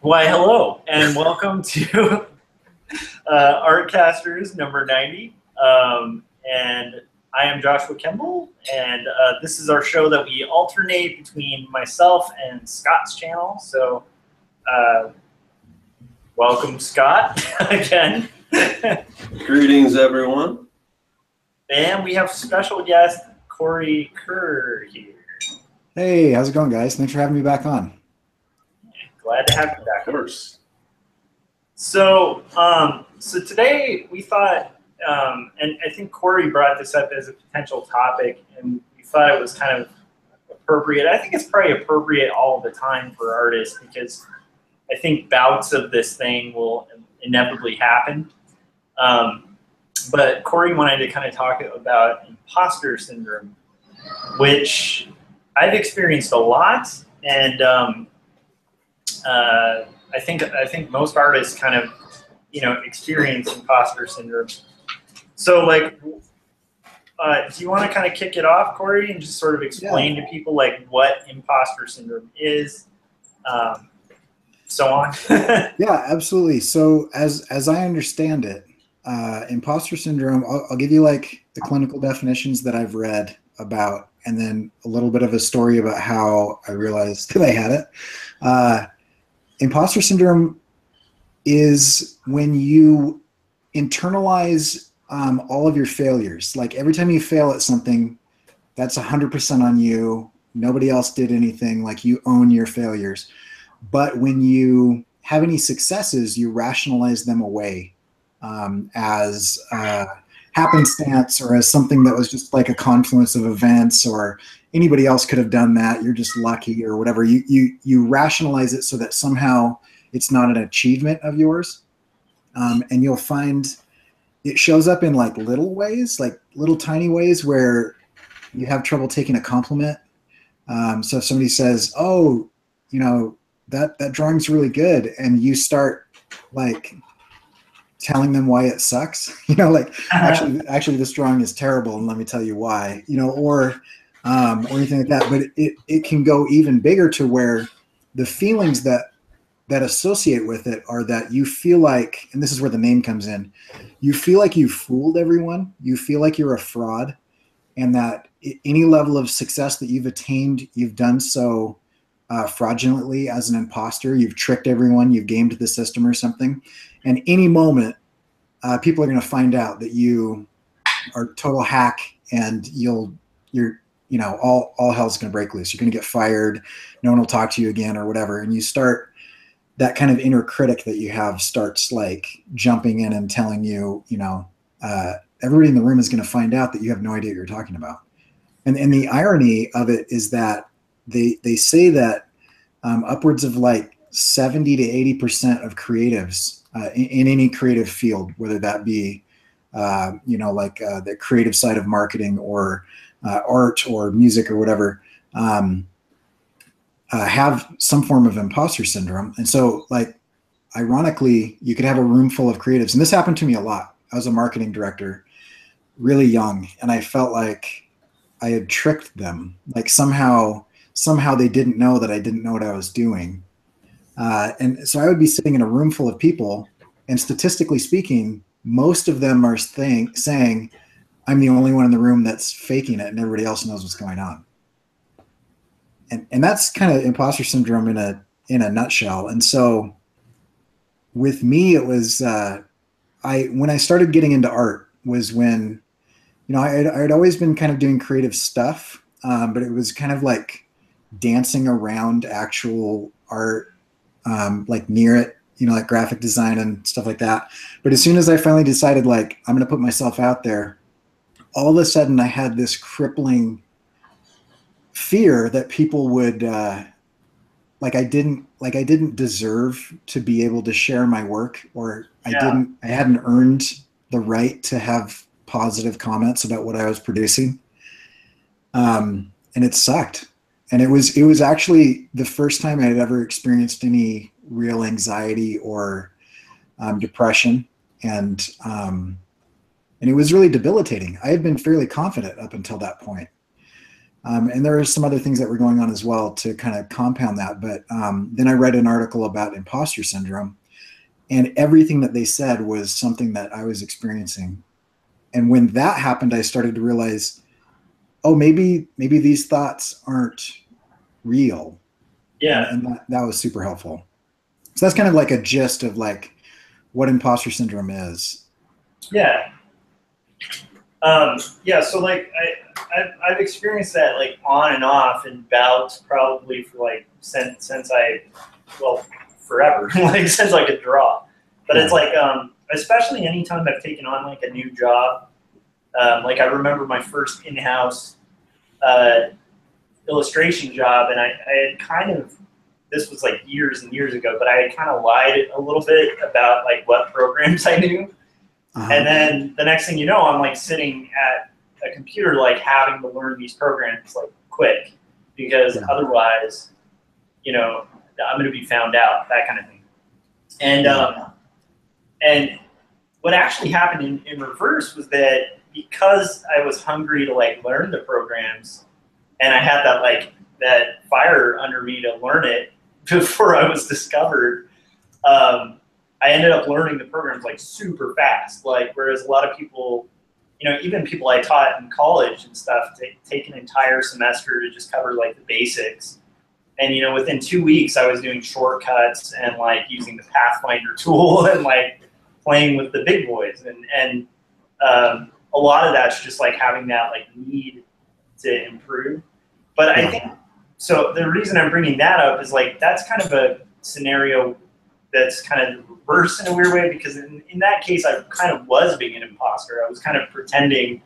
Why, hello, and welcome to Artcasters number 90. And I am Joshua Kemble, and this is our show that we alternate between myself and Scott's channel. So, welcome, Scott, again. Greetings, everyone. And we have special guest Cory Kerr here. Hey, how's it going, guys? Thanks for having me back on. Glad to have you back. Of course. So, so today we thought, and I think Cory brought this up as a potential topic, and we thought it was kind of appropriate. I think it's probably appropriate all the time for artists because I think bouts of this thing will inevitably happen. But Cory wanted to kind of talk about imposter syndrome, which I've experienced a lot, and I think most artists kind of, experience imposter syndrome. So, like, do you want to kind of kick it off, Cory, and just sort of explain to people like what imposter syndrome is, so on? Yeah, absolutely. So, as I understand it, imposter syndrome. I'll give you like the clinical definitions that I've read about, and then a little bit of a story about how I realized that I had it. Imposter syndrome is when you internalize all of your failures. Like every time you fail at something, that's 100% on you. Nobody else did anything. Like you own your failures. But when you have any successes, you rationalize them away as happenstance or as something that was just like a confluence of events, or anybody else could have done that. You're just lucky or whatever. You rationalize it so that somehow it's not an achievement of yours. And you'll find it shows up in like little ways, like little tiny ways where you have trouble taking a compliment. So if somebody says, oh, that drawing's really good, and you start like telling them why it sucks, like actually this drawing is terrible, and let me tell you why, or anything like that. But it can go even bigger to where the feelings that associate with it are that you feel like, and this is where the name comes in, you feel like you fooled everyone, you feel like you're a fraud, and that any level of success that you've attained, you've done so fraudulently as an imposter. You've tricked everyone, you've gamed the system or something, and any moment people are going to find out that you are a total hack, and you're all hell's going to break loose. You're going to get fired, no one will talk to you again or whatever. And you start, that kind of inner critic that you have starts like jumping in and telling you, everybody in the room is going to find out that you have no idea what you're talking about. And the irony of it is that they say that upwards of like 70 to 80% of creatives in any creative field, whether that be, the creative side of marketing or art or music or whatever, have some form of imposter syndrome. And so, like, ironically, you could have a room full of creatives, and this happened to me a lot. I was a marketing director really young, and I felt like I had tricked them. Like somehow they didn't know that I didn't know what I was doing. And so I would be sitting in a room full of people, and statistically speaking, most of them are saying, I'm the only one in the room that's faking it, and everybody else knows what's going on. And that's kind of imposter syndrome in a nutshell. And so with me, it was when I started getting into art was when, I'd always been kind of doing creative stuff, but it was kind of like dancing around actual art, like near it, like graphic design and stuff like that. But as soon as I finally decided, like, I'm going to put myself out there, all of a sudden I had this crippling fear that people would, I didn't deserve to be able to share my work, or I hadn't earned the right to have positive comments about what I was producing. And it sucked. And it was actually the first time I had ever experienced any real anxiety or depression. And it was really debilitating. I had been fairly confident up until that point. And there are some other things that were going on as well to kind of compound that. But then I read an article about imposter syndrome, and everything that they said was something that I was experiencing. And when that happened, I started to realize, oh, maybe these thoughts aren't real. Yeah. And that was super helpful. So that's kind of like a gist of like what imposter syndrome is. Yeah. Yeah. So like I've experienced that like on and off in bouts probably for like since forever, like since I could draw. But it's like especially anytime I've taken on like a new job. Like I remember my first in-house illustration job, and I had kind of, this was like years and years ago, but I had kind of lied a little bit about like what programs I knew. And then the next thing you know, I'm like sitting at a computer, like having to learn these programs like quick, because otherwise, you know, I'm going to be found out, that kind of thing. And what actually happened in reverse was that because I was hungry to like learn the programs, and I had that like that fire under me to learn it before I was discovered, I ended up learning the programs like super fast. Like whereas a lot of people, you know, even people I taught in college and stuff, take an entire semester to just cover like the basics. And you know, within 2 weeks, I was doing shortcuts and like using the Pathfinder tool and like playing with the big boys. And a lot of that's just like having that like need to improve. But I think, so the reason I'm bringing that up is like, that's kind of a scenario that's kind of reversed in a weird way, because in that case, I kind of was being an imposter. I was kind of pretending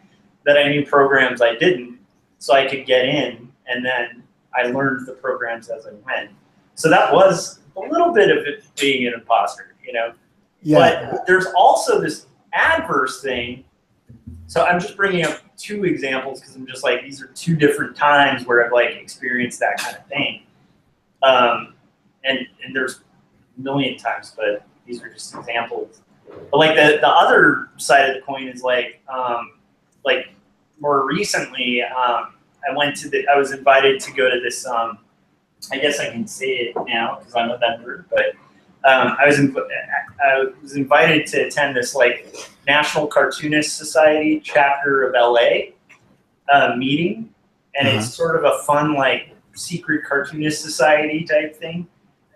that I knew programs I didn't, so I could get in, and then I learned the programs as I went. So that was a little bit of it being an imposter, you know? Yeah. But there's also this adverse thing. So I'm just bringing up 2 examples because I'm just like, these are 2 different times where I've like experienced that kind of thing. And there's a million times, but these are just examples. But like the other side of the coin is like more recently, I was invited to go to this, I guess I can say it now because I'm a member, but I was invited to attend this like National Cartoonist Society chapter of LA meeting, and it's sort of a fun like secret cartoonist society type thing.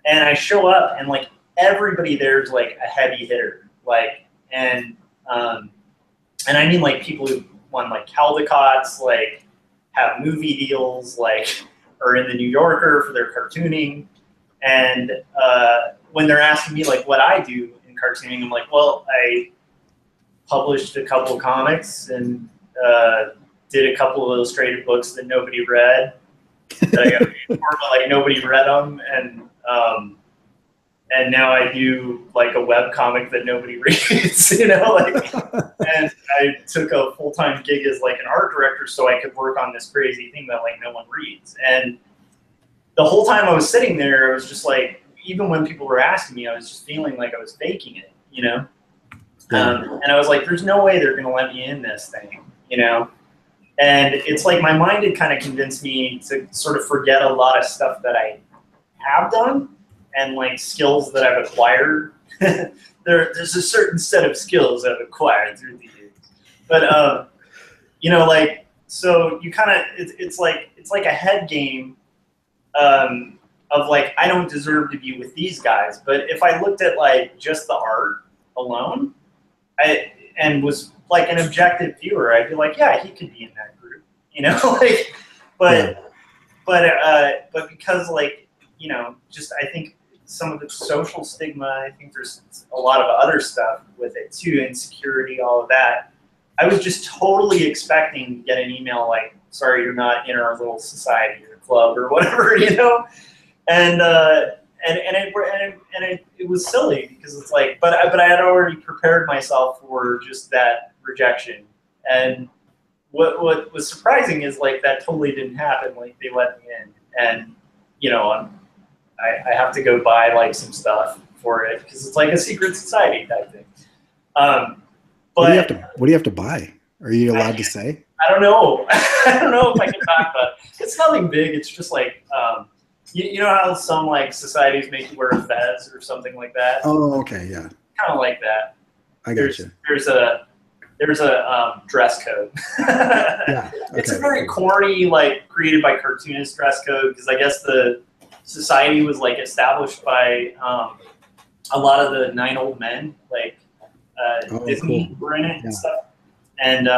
And I show up, and like everybody there's like a heavy hitter, like and I mean like people who won like Caldecott's, like have movie deals, like are in the New Yorker for their cartooning, and when they're asking me like what I do in cartooning, I'm like, well, I published a couple of comics and did a couple of illustrated books that nobody read. That I got paid for, but like nobody read them, and now I do like a web comic that nobody reads, you know, like. And I took a full-time gig as like an art director so I could work on this crazy thing that like no one reads. And the whole time I was sitting there, I was just like, even when people were asking me, I was just feeling like I was faking it, you know? And I was like, there's no way they're going to let me in this thing, you know? And it's like my mind had kind of convinced me to sort of forget a lot of stuff that I have done and like skills that I've acquired. There's a certain set of skills I've acquired through the years. But, you know, like, so you kind of, it's like a head game of like, I don't deserve to be with these guys. But if I looked at like just the art alone, and was like an objective viewer, I'd be like, yeah, he could be in that group, you know, like, but because like, you know, just I think some of the social stigma, I think there's a lot of other stuff with it too, insecurity, all of that. I was just totally expecting to get an email like, sorry, you're not in our little society or club or whatever, you know, and it was silly because it's like, but I had already prepared myself for just that rejection. And what was surprising is like that totally didn't happen. Like they let me in, and you know, I have to go buy like some stuff for it because it's like a secret society type thing. But what do you have to buy? Are you allowed to say? I don't know. I don't know if I can talk about it. It's nothing big. It's just like, you know how some like societies make you wear a fez or something like that? Oh, okay, yeah. Kind of like that. I got you. There's a dress code. Yeah. Okay. It's a very corny, like created by cartoonist dress code, because I guess the society was like established by a lot of the 9 old men, like Disney were in it and stuff. And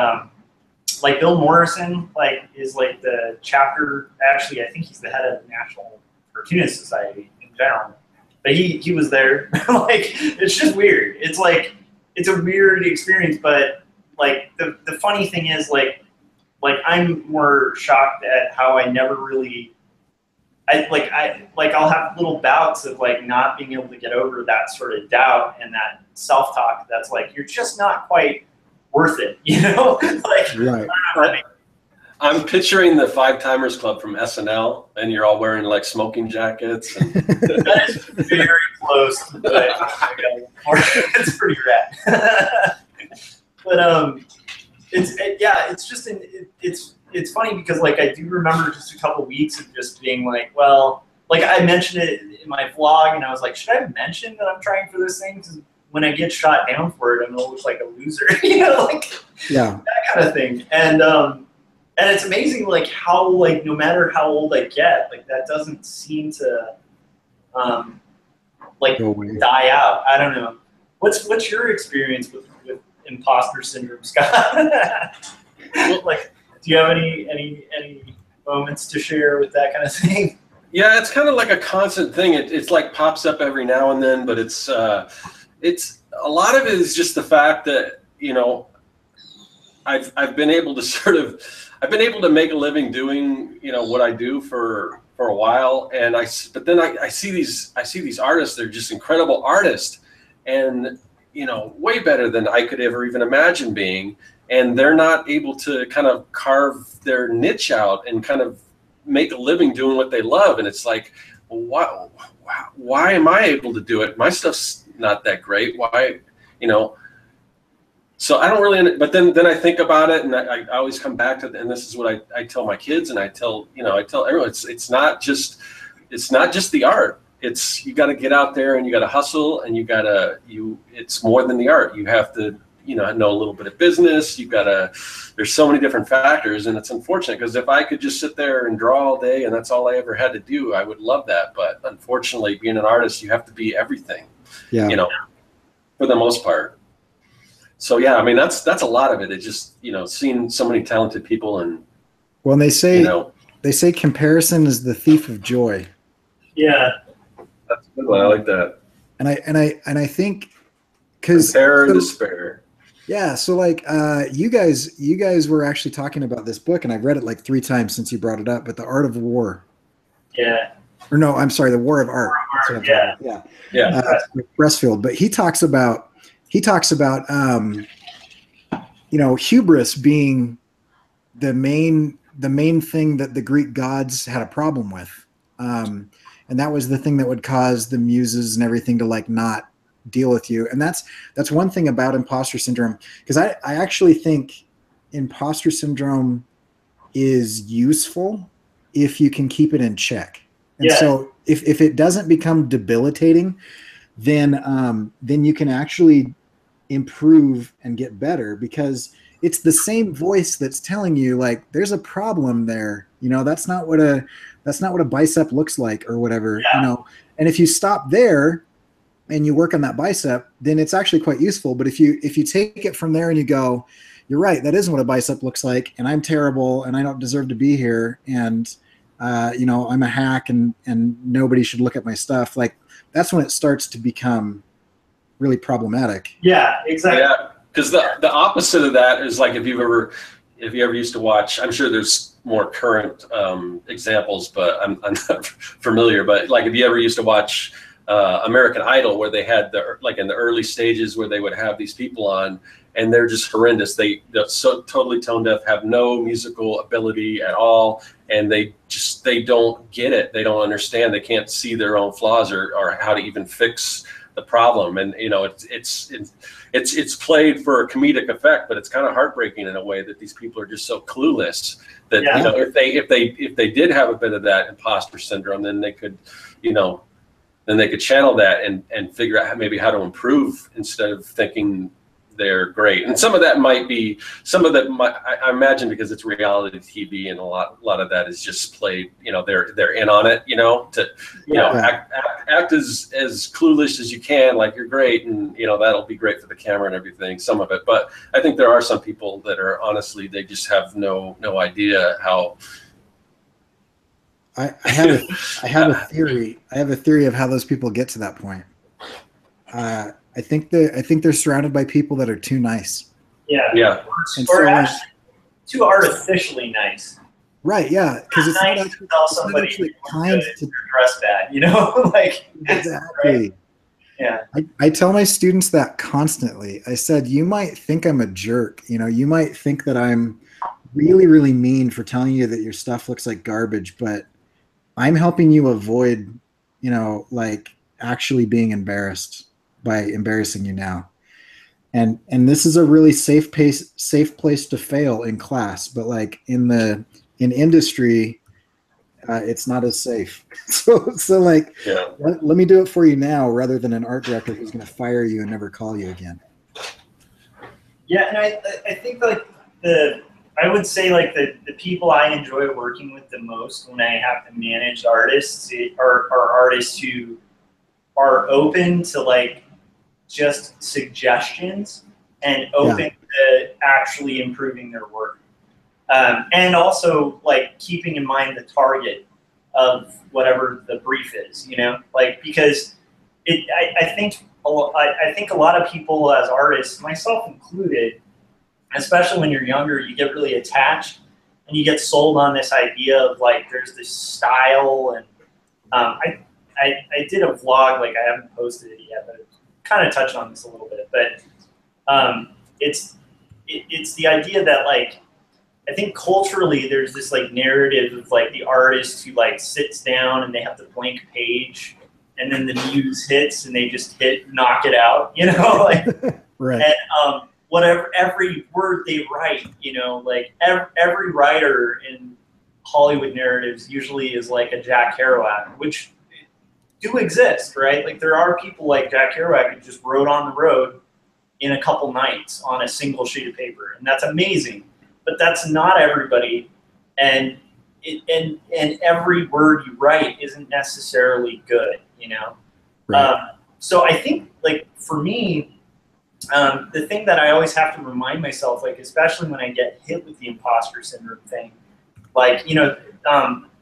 like Bill Morrison, like is like the chapter. Actually, I think he's the head of the National Cartoonist Society in general. But he was there. Like it's just weird. It's like it's a weird experience. But like the funny thing is like I'm more shocked at how I never really. I'll have little bouts of like not being able to get over that sort of doubt and that self-talk that's like you're just not quite worth it, you know? Like right. I'm picturing the Five Timers Club from SNL, and you're all wearing like smoking jackets. And that is very close, but it's pretty rad. But it's funny because like I do remember just a couple weeks of just being like, well, like I mentioned it in my vlog, and I was like, should I have mentioned that I'm trying for this thing? Because when I get shot down for it, I'm gonna look like a loser, you know, like that kind of thing. And it's amazing, like how like no matter how old I get, like that doesn't seem to like die out. I don't know. What's your experience with imposter syndrome, Scott? Like, do you have any moments to share with that kind of thing? Yeah, it's kind of like a constant thing. It's like pops up every now and then, but it's a lot of it is just the fact that, you know, I've been able to make a living doing, you know, what I do for a while, and but then I see these artists. They're just incredible artists, and you know, way better than I could ever even imagine being, and they're not able to kind of carve their niche out and kind of make a living doing what they love. And it's like, why am I able to do it? My stuff's not that great. Why, you know? So I don't really, but then I think about it, and I always come back to, and this is what I tell my kids, and I tell everyone, it's not just the art. It's, you got to get out there and you got to hustle, and it's more than the art. You have to, you know a little bit of business. There's so many different factors, and it's unfortunate because if I could just sit there and draw all day and that's all I ever had to do, I would love that. But unfortunately, being an artist, you have to be everything, you know, for the most part. So yeah, I mean, that's a lot of it. It's just, you know, seeing so many talented people, and well, they say comparison is the thief of joy. Yeah, that's good one. I like that. And I think because compare and despair. Yeah, so like you guys were actually talking about this book, and I've read it like 3 times since you brought it up. But The Art of War. Yeah. Or no, I'm sorry, The War of Art. Yeah. Breastfield. But he talks about you know, hubris being the main thing that the Greek gods had a problem with, and that was the thing that would cause the muses and everything to like not deal with you. And that's one thing about imposter syndrome, because I actually think imposter syndrome is useful if you can keep it in check. And so if it doesn't become debilitating, then you can actually improve and get better, because it's the same voice that's telling you like there's a problem there, you know, that's not what a bicep looks like or whatever, you know. And if you stop there and you work on that bicep, then it's actually quite useful. But if you take it from there and you go, you're right, that isn't what a bicep looks like, and I'm terrible and I don't deserve to be here, and you know, I'm a hack and nobody should look at my stuff, like that's when it starts to become really problematic. Yeah, exactly. Yeah, because the opposite of that is like if you ever used to watch, I'm sure there's more current examples, but I'm not familiar. But like if you ever used to watch American Idol, where they had in the early stages where they would have these people on, and they're just horrendous. They're so totally tone deaf, have no musical ability at all, and they don't get it. They don't understand. They can't see their own flaws or how to even fix the problem. And you know, it's played for a comedic effect, but it's kind of heartbreaking in a way that these people are just so clueless that you know, if they did have a bit of that imposter syndrome, then they could, you know, then they could channel that and figure out maybe how to improve instead of thinking they're great. And some of that might be, I imagine, because it's reality TV, and a lot of that is just played, you know, they're in on it, you know, to, you know, act as clueless as you can, like you're great, and, you know, that'll be great for the camera and everything, some of it. But I think there are some people that are, honestly, they just have no idea how. I have a theory. I have a theory of how those people get to that point. I think they're surrounded by people that are too nice. Yeah. Or actually too artificially nice. Right. Yeah. Because it's nice not to tell somebody kind to dress bad. You know, like exactly. Right? Yeah. I tell my students that constantly. I said, you might think I'm a jerk. You know, you might think that I'm really, really mean for telling you that your stuff looks like garbage, but I'm helping you avoid, you know, like actually being embarrassed by embarrassing you now. And this is a really safe place to fail in class, but like in industry, it's not as safe. So like, let me do it for you now, rather than an art director who's going to fire you and never call you again. Yeah, and I think like I would say like the people I enjoy working with the most when I have to manage artists are artists who are open to like just suggestions and open to actually improving their work. And also like keeping in mind the target of whatever the brief is, you know, like, because I think a lot of people as artists, myself included, especially when you're younger, you get really attached and you get sold on this idea of like, there's this style. And I did a vlog, like I haven't posted it yet, but it kind of touched on this a little bit, but it's the idea that like, I think culturally there's this like narrative of like the artist who like sits down and they have the blank page and then the muse hits and they just knock it out, you know, like, right. And whatever, every word they write, you know, like every writer in Hollywood narratives usually is like a Jack Kerouac, which do exist, right? Like there are people like Jack Kerouac who just wrote on the road in a couple nights on a single sheet of paper, and that's amazing. But that's not everybody, and every word you write isn't necessarily good, you know. Right. So I think, like for me, the thing that I always have to remind myself, like especially when I get hit with the imposter syndrome thing, like, you know,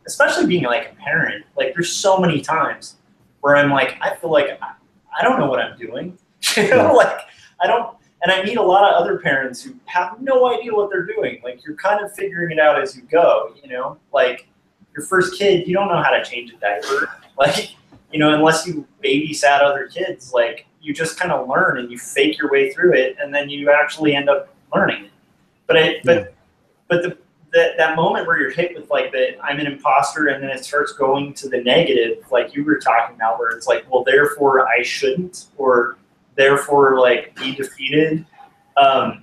especially being like a parent, like there's so many times where I'm like, I feel like I don't know what I'm doing, you know, like I don't. And I meet a lot of other parents who have no idea what they're doing. Like you're kind of figuring it out as you go, you know? Like your first kid, you don't know how to change a diaper. Like, you know, unless you babysat other kids, like you just kind of learn and you fake your way through it, and then you actually end up learning it. But that moment where you're hit with like I'm an imposter, and then it starts going to the negative, like you were talking about, where it's like, well, therefore I shouldn't, or therefore like be defeated. I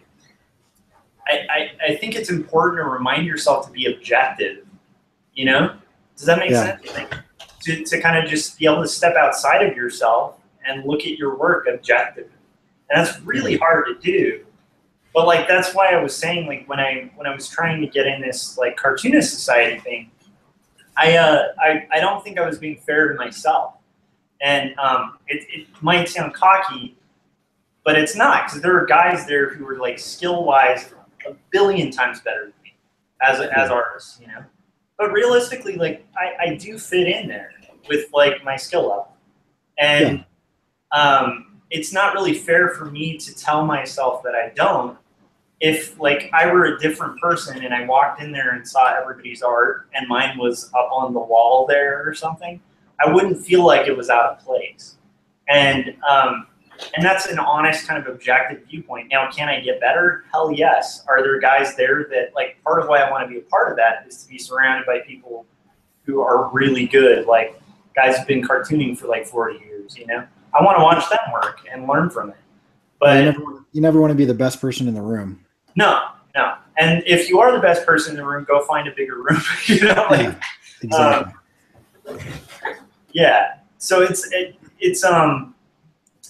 think it's important to remind yourself to be objective, you know? Does that make sense? Like, to kind of just be able to step outside of yourself and look at your work objectively. And that's really hard to do. But like that's why I was saying, like when I was trying to get in this like cartoonist society thing, I don't think I was being fair to myself. And it might sound cocky, but it's not, because there are guys there who are like skill-wise a billion times better than me as artists, you know. But realistically, like I do fit in there with like my skill level, and it's not really fair for me to tell myself that I don't. If like I were a different person and I walked in there and saw everybody's art and mine was up on the wall there or something, I wouldn't feel like it was out of place. And that's an honest kind of objective viewpoint. Now, can I get better? Hell yes. Are there guys there that, like, part of why I want to be a part of that is to be surrounded by people who are really good, like guys who've been cartooning for like 40 years, you know? I want to watch them work and learn from it. But you never want to be the best person in the room. No. And if you are the best person in the room, go find a bigger room. You know, like, yeah, exactly. Yeah. So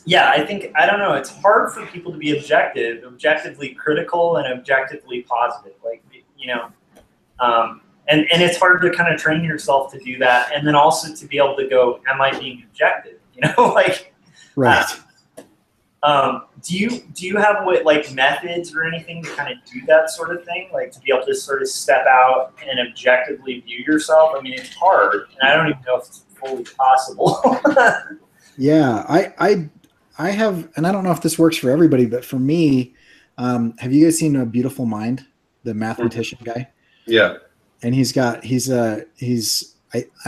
yeah, I think, I don't know, it's hard for people to be objectively critical and objectively positive. Like, you know, and it's hard to kind of train yourself to do that. And then also to be able to go, am I being objective? You know, like, right. Do you have like methods or anything to kind of do that sort of thing? Like to be able to sort of step out and objectively view yourself? I mean, it's hard, and I don't even know if it's fully possible. Yeah, I have, and I don't know if this works for everybody, but for me, have you guys seen A Beautiful Mind, the mathematician guy? Yeah. And I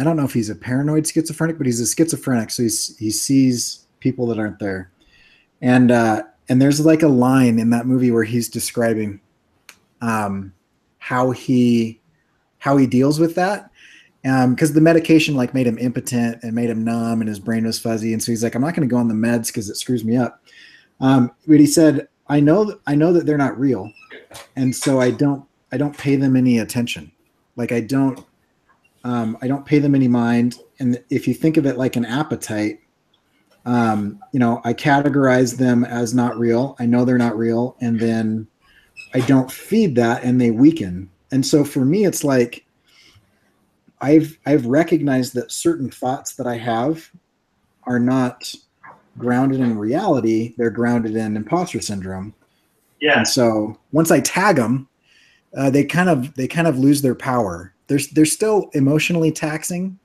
don't know if he's a paranoid schizophrenic, but he's a schizophrenic, so he sees people that aren't there. And there's like a line in that movie where he's describing how he deals with that. Because the medication like made him impotent and made him numb and his brain was fuzzy. And so he's like, I'm not going to go on the meds because it screws me up. But he said, I know that they're not real. And so I don't pay them any attention. Like I don't pay them any mind. And if you think of it like an appetite, you know, I categorize them as not real. I know they're not real. And then I don't feed that and they weaken. And so for me, it's like, I've recognized that certain thoughts that I have are not grounded in reality. They're grounded in imposter syndrome. Yeah. And so once I tag them, they kind of lose their power. They're still emotionally taxing,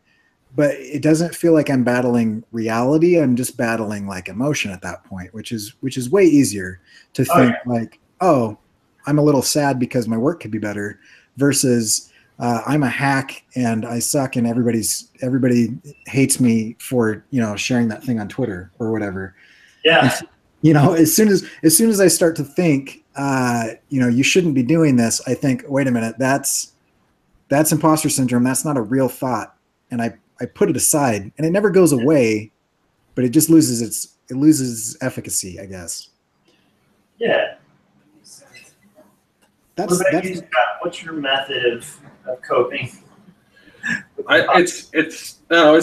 but it doesn't feel like I'm battling reality. I'm just battling like emotion at that point, which is way easier to think like, oh, I'm a little sad because my work could be better versus I'm a hack and I suck and everybody hates me for, you know, sharing that thing on Twitter or whatever. Yeah. And, you know, as soon as I start to think, you know, you shouldn't be doing this, I think, wait a minute, that's imposter syndrome. That's not a real thought. And I put it aside and it never goes away, but it just loses its efficacy, I guess. Yeah. What's your method of coping? It's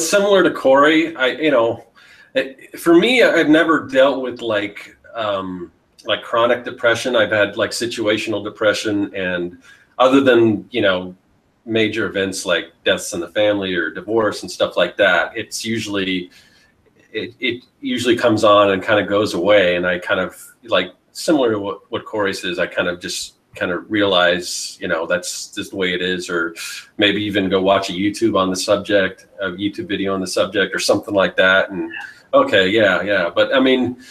similar to Cory. For me, I've never dealt with like chronic depression. I've had like situational depression, and other than, you know, major events like deaths in the family or divorce and stuff like that, it usually comes on and kind of goes away. And I kind of like, similar to what Cory says, I kind of realize, you know, that's just the way it is, or maybe even go watch a YouTube video on the subject or something like that. And okay, yeah. But I mean,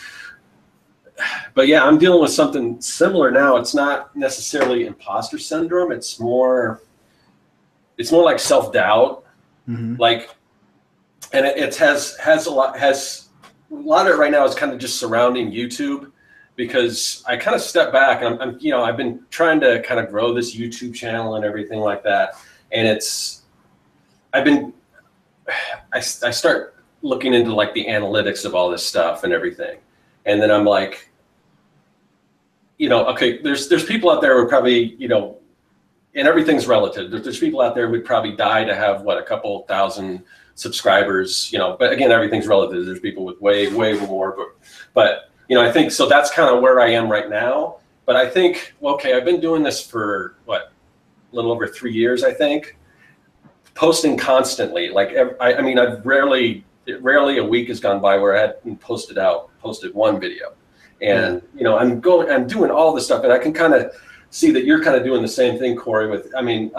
I'm dealing with something similar now. It's not necessarily imposter syndrome. It's more like self-doubt. Mm-hmm. Like, and it has a lot of it right now is kind of just surrounding YouTube. Because I kind of step back and I've been trying to kind of grow this YouTube channel and everything like that. And I start looking into like the analytics of all this stuff and everything. And then I'm like, you know, okay, there's people out there who probably, you know, and everything's relative. There's people out there who would probably die to have a couple thousand subscribers, you know, but again, everything's relative. There's people with way more, but you know, I think so. That's kind of where I am right now. But I think, okay, I've been doing this for a little over 3 years, I think, posting constantly. Like, I've rarely a week has gone by where I hadn't posted one video. And you know, I'm doing all this stuff, and I can kind of see that you're kind of doing the same thing, Cory. I'm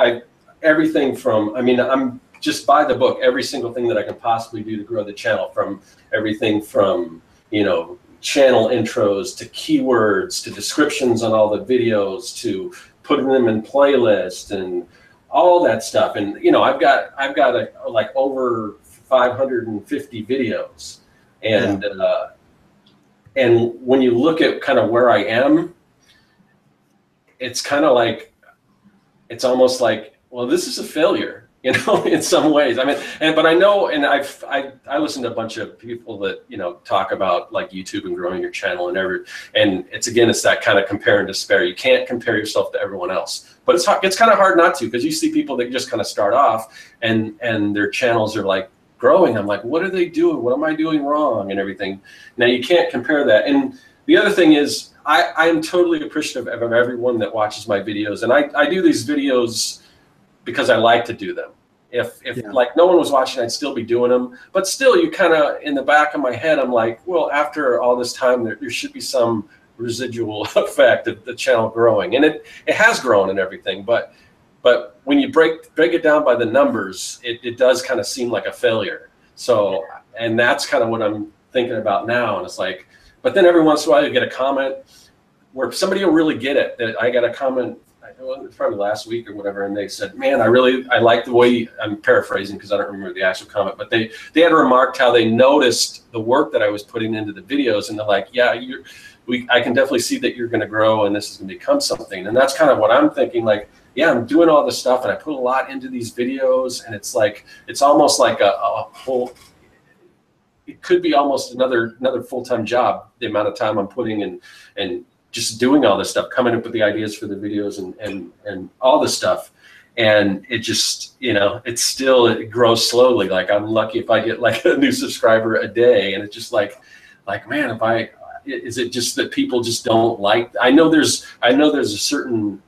just by the book, every single thing that I can possibly do to grow the channel, from everything from, you know, channel intros to keywords to descriptions on all the videos to putting them in playlists and all that stuff. And you know, I've got like over 550 videos, and and when you look at kind of where I am, it's kind of like, it's almost like, well, this is a failure. you know, in some ways. I mean, but I know, and I listened to a bunch of people that, you know, talk about like YouTube and growing your channel and it's that kind of compare and despair. You can't compare yourself to everyone else, but it's kind of hard not to, because you see people that just kind of start off and their channels are like growing. I'm like, what are they doing? What am I doing wrong and everything? Now you can't compare that. And the other thing is, I am totally appreciative of everyone that watches my videos, and I do these videos because I like to do them. If like no one was watching, I'd still be doing them. But still, you kind of, in the back of my head, I'm like, well, after all this time, there should be some residual effect of the channel growing, and it has grown and everything. But when you break it down by the numbers, it does kind of seem like a failure. So, and that's kind of what I'm thinking about now. And it's like, but then every once in a while you get a comment where somebody will really get it. That I got a comment, I know it was probably last week or whatever, and they said, man, I like the way I'm paraphrasing because I don't remember the actual comment, but they had remarked how they noticed the work that I was putting into the videos, and they're like, yeah, I can definitely see that you're going to grow and this is going to become something. And that's kind of what I'm thinking, like, yeah, I'm doing all this stuff and I put a lot into these videos, and it's like, it's almost like a whole, it could be almost another full-time job, the amount of time I'm putting and just doing all this stuff, coming up with the ideas for the videos and all this stuff. And it just, you know, it grows slowly. Like, I'm lucky if I get like a new subscriber a day, and it's just like, man, is it just that people just don't like, I know there's a certain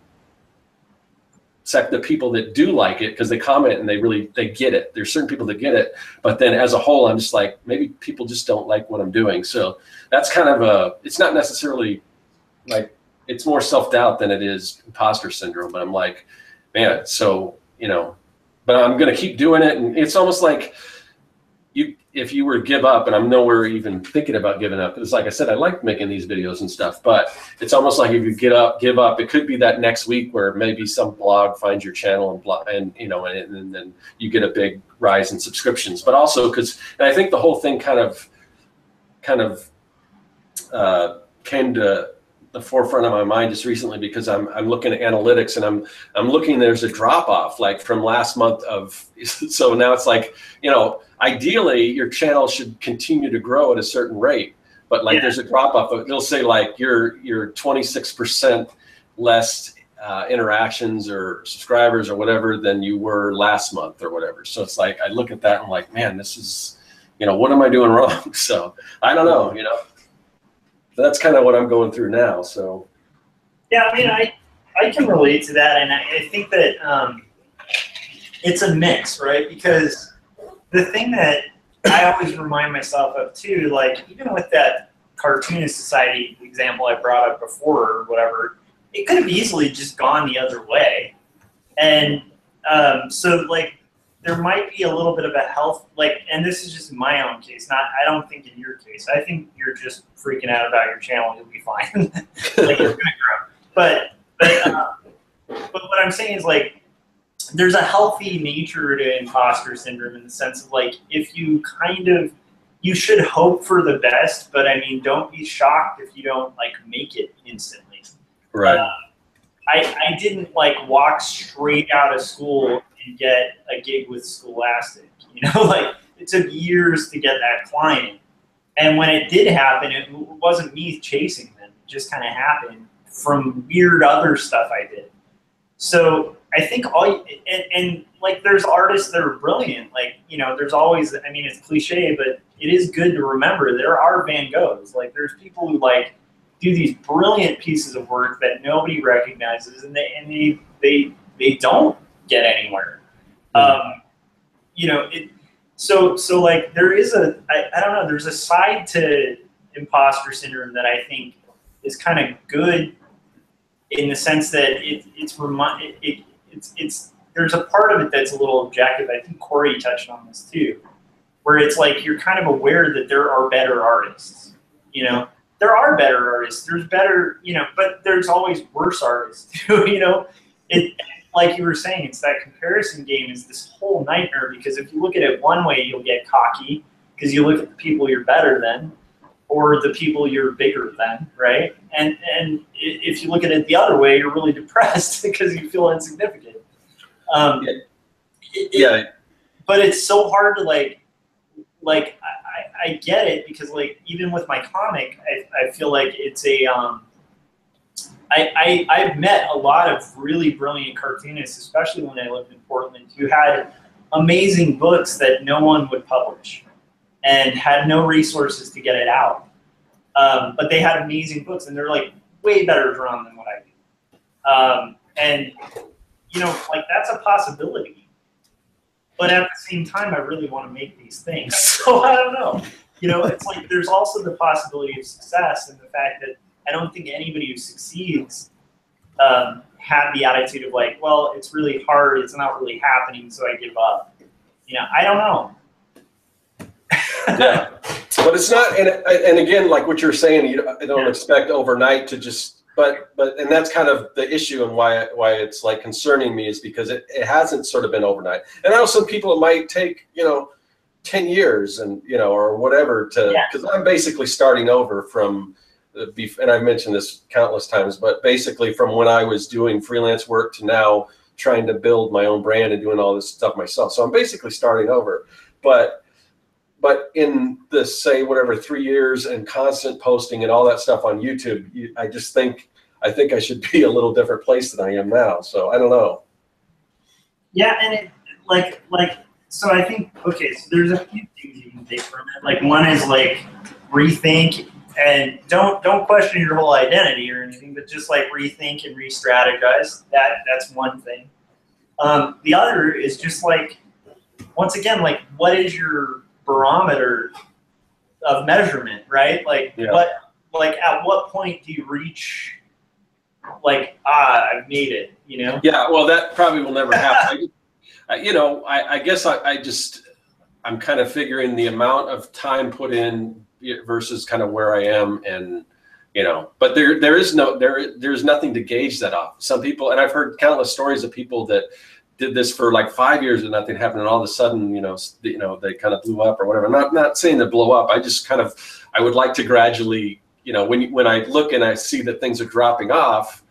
sect of people that do like it because they comment and they get it. There's certain people that get it, but then as a whole, I'm just like, maybe people just don't like what I'm doing. So that's kind of it's not necessarily like, it's more self-doubt than it is imposter syndrome, but I'm like, man, so, you know, but I'm going to keep doing it. And it's almost like if you were to give up, and I'm nowhere even thinking about giving up, because like I said, I like making these videos and stuff, but it's almost like if you give up, it could be that next week where maybe some blog finds your channel and you know, and then you get a big rise in subscriptions. But also and I think the whole thing kind of came to the forefront of my mind just recently, because I'm looking at analytics, and I'm looking, there's a drop off like from last month so now it's like, you know, ideally your channel should continue to grow at a certain rate, but like there's a drop off. They'll say like you're 26% less interactions or subscribers or whatever than you were last month or whatever. So it's like, I look at that and I'm like, man, this is, you know, what am I doing wrong? So I don't know, you know. That's kind of what I'm going through now. So, yeah, I mean, I can relate to that, and I think that it's a mix, right? Because the thing that I always remind myself of too, like even with that Cartoonist Society example I brought up before or whatever, it could have easily just gone the other way, and so like, there might be a little bit of a health, like, and this is just my own case, I don't think in your case. I think you're just freaking out about your channel. You'll be fine. Like, it's gonna grow. But what I'm saying is, like, there's a healthy nature to imposter syndrome in the sense of, like, if you you should hope for the best, but I mean, don't be shocked if you don't like make it instantly. Right. I didn't like walk straight out of school and get a gig with Scholastic, you know, like it took years to get that client. And when it did happen, it wasn't me chasing them. It just kind of happened from weird other stuff I did. So I think and like there's artists that are brilliant. Like, you know, there's always, I mean, it's cliche, but it is good to remember there are Van Goghs. Like there's people who like do these brilliant pieces of work that nobody recognizes, and they don't get anywhere. You know, so like there is I don't know, there's a side to imposter syndrome that I think is kind of good in the sense that there's a part of it that's a little objective. I think Cory touched on this too, where it's like you're kind of aware that there are better artists, you know. There are better artists, there's better, you know, but there's always worse artists too, you know. Like you were saying, it's that comparison game is this whole nightmare, because if you look at it one way, you'll get cocky because you look at the people you're better than or the people you're bigger than, right? And if you look at it the other way, you're really depressed because you feel insignificant. Yeah. But it's so hard to like I get it, because like even with my comic, I feel like it's a I've met a lot of really brilliant cartoonists, especially when I lived in Portland, who had amazing books that no one would publish and had no resources to get it out. But they had amazing books, and they're like way better drawn than what I do. And you know, like that's a possibility. But at the same time, I really want to make these things. So I don't know. You know, it's like there's also the possibility of success, and the fact that I don't think anybody who succeeds had the attitude of like, well, it's really hard, it's not really happening, so I give up. You know, I don't know. Yeah, but it's not, and again, like what you're saying, I don't expect overnight to just, but and that's kind of the issue, and why it's like concerning me, is because it hasn't sort of been overnight. And I know some people it might take, you know, 10 years and, you know, or whatever to, because I'm basically starting over from and I've mentioned this countless times, but basically from when I was doing freelance work to now trying to build my own brand and doing all this stuff myself. So I'm basically starting over. But in the, say, whatever, 3 years and constant posting and all that stuff on YouTube, I think I should be a little different place than I am now. So I don't know. Yeah, and it like so I think, okay, so there's a few things you can take from it. Like one is like rethink, and don't question your whole identity or anything, but just like rethink and re-strategize. That's one thing. The other is just like, once again, like what is your barometer of measurement, right? Like at what point do you reach like, I've made it, you know? Yeah, well, that probably will never happen. You know, I guess I'm kind of figuring the amount of time put in versus kind of where I am, and you know, but there's nothing to gauge that off. Some people, and I've heard countless stories of people that did this for like 5 years and nothing happened, and all of a sudden, you know, they kind of blew up or whatever. I'm not saying to blow up. I would like to gradually, you know, when I look and I see that things are dropping off,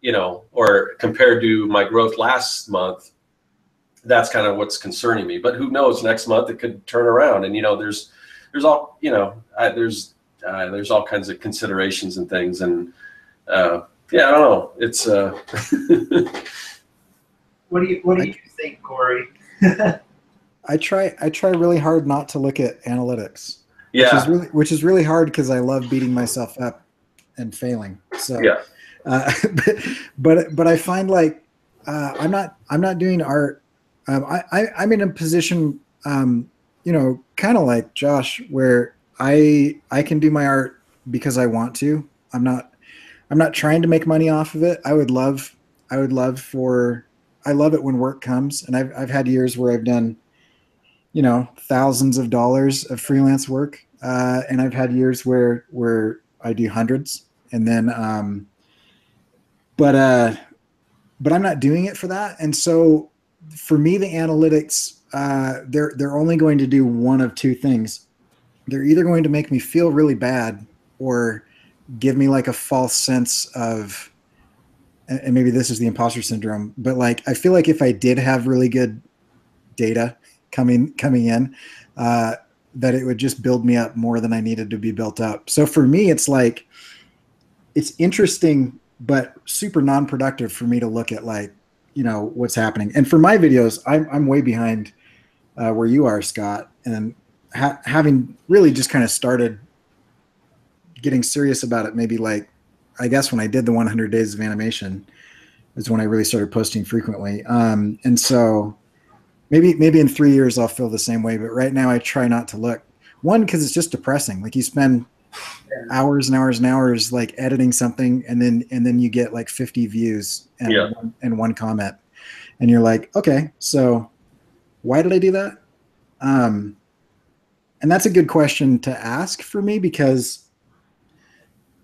you know, or compared to my growth last month, that's kind of what's concerning me. But who knows? Next month it could turn around, and you know, there's all, you know, there's all kinds of considerations and things, and yeah, I don't know. It's What do you think, Cory? I try really hard not to look at analytics. Yeah. Which is really hard, because I love beating myself up and failing. So yeah. But I find like I'm not doing art. I'm in a position, you know, kind of like Josh, where I can do my art because I want to. I'm not trying to make money off of it. I love it when work comes, and I've had years where I've done, you know, thousands of dollars of freelance work, and I've had years where I do hundreds, and then but I'm not doing it for that. And so for me, the analytics, they're only going to do one of two things. They're either going to make me feel really bad, or give me like a false sense of, and maybe this is the imposter syndrome, but like I feel like if I did have really good data coming in, that it would just build me up more than I needed to be built up. So for me, it's like, it's interesting but super non-productive for me to look at, like, you know, what's happening. And for my videos, I'm way behind where you are, Scott, and having really just kind of started getting serious about it, maybe like, I guess when I did the 100 days of animation is when I really started posting frequently. And so maybe in 3 years I'll feel the same way, but right now I try not to look. One, because it's just depressing. Like, you spend hours and hours and hours like editing something, and then you get like 50 views and one comment, and you're like, okay, so why did I do that? And that's a good question to ask for me, because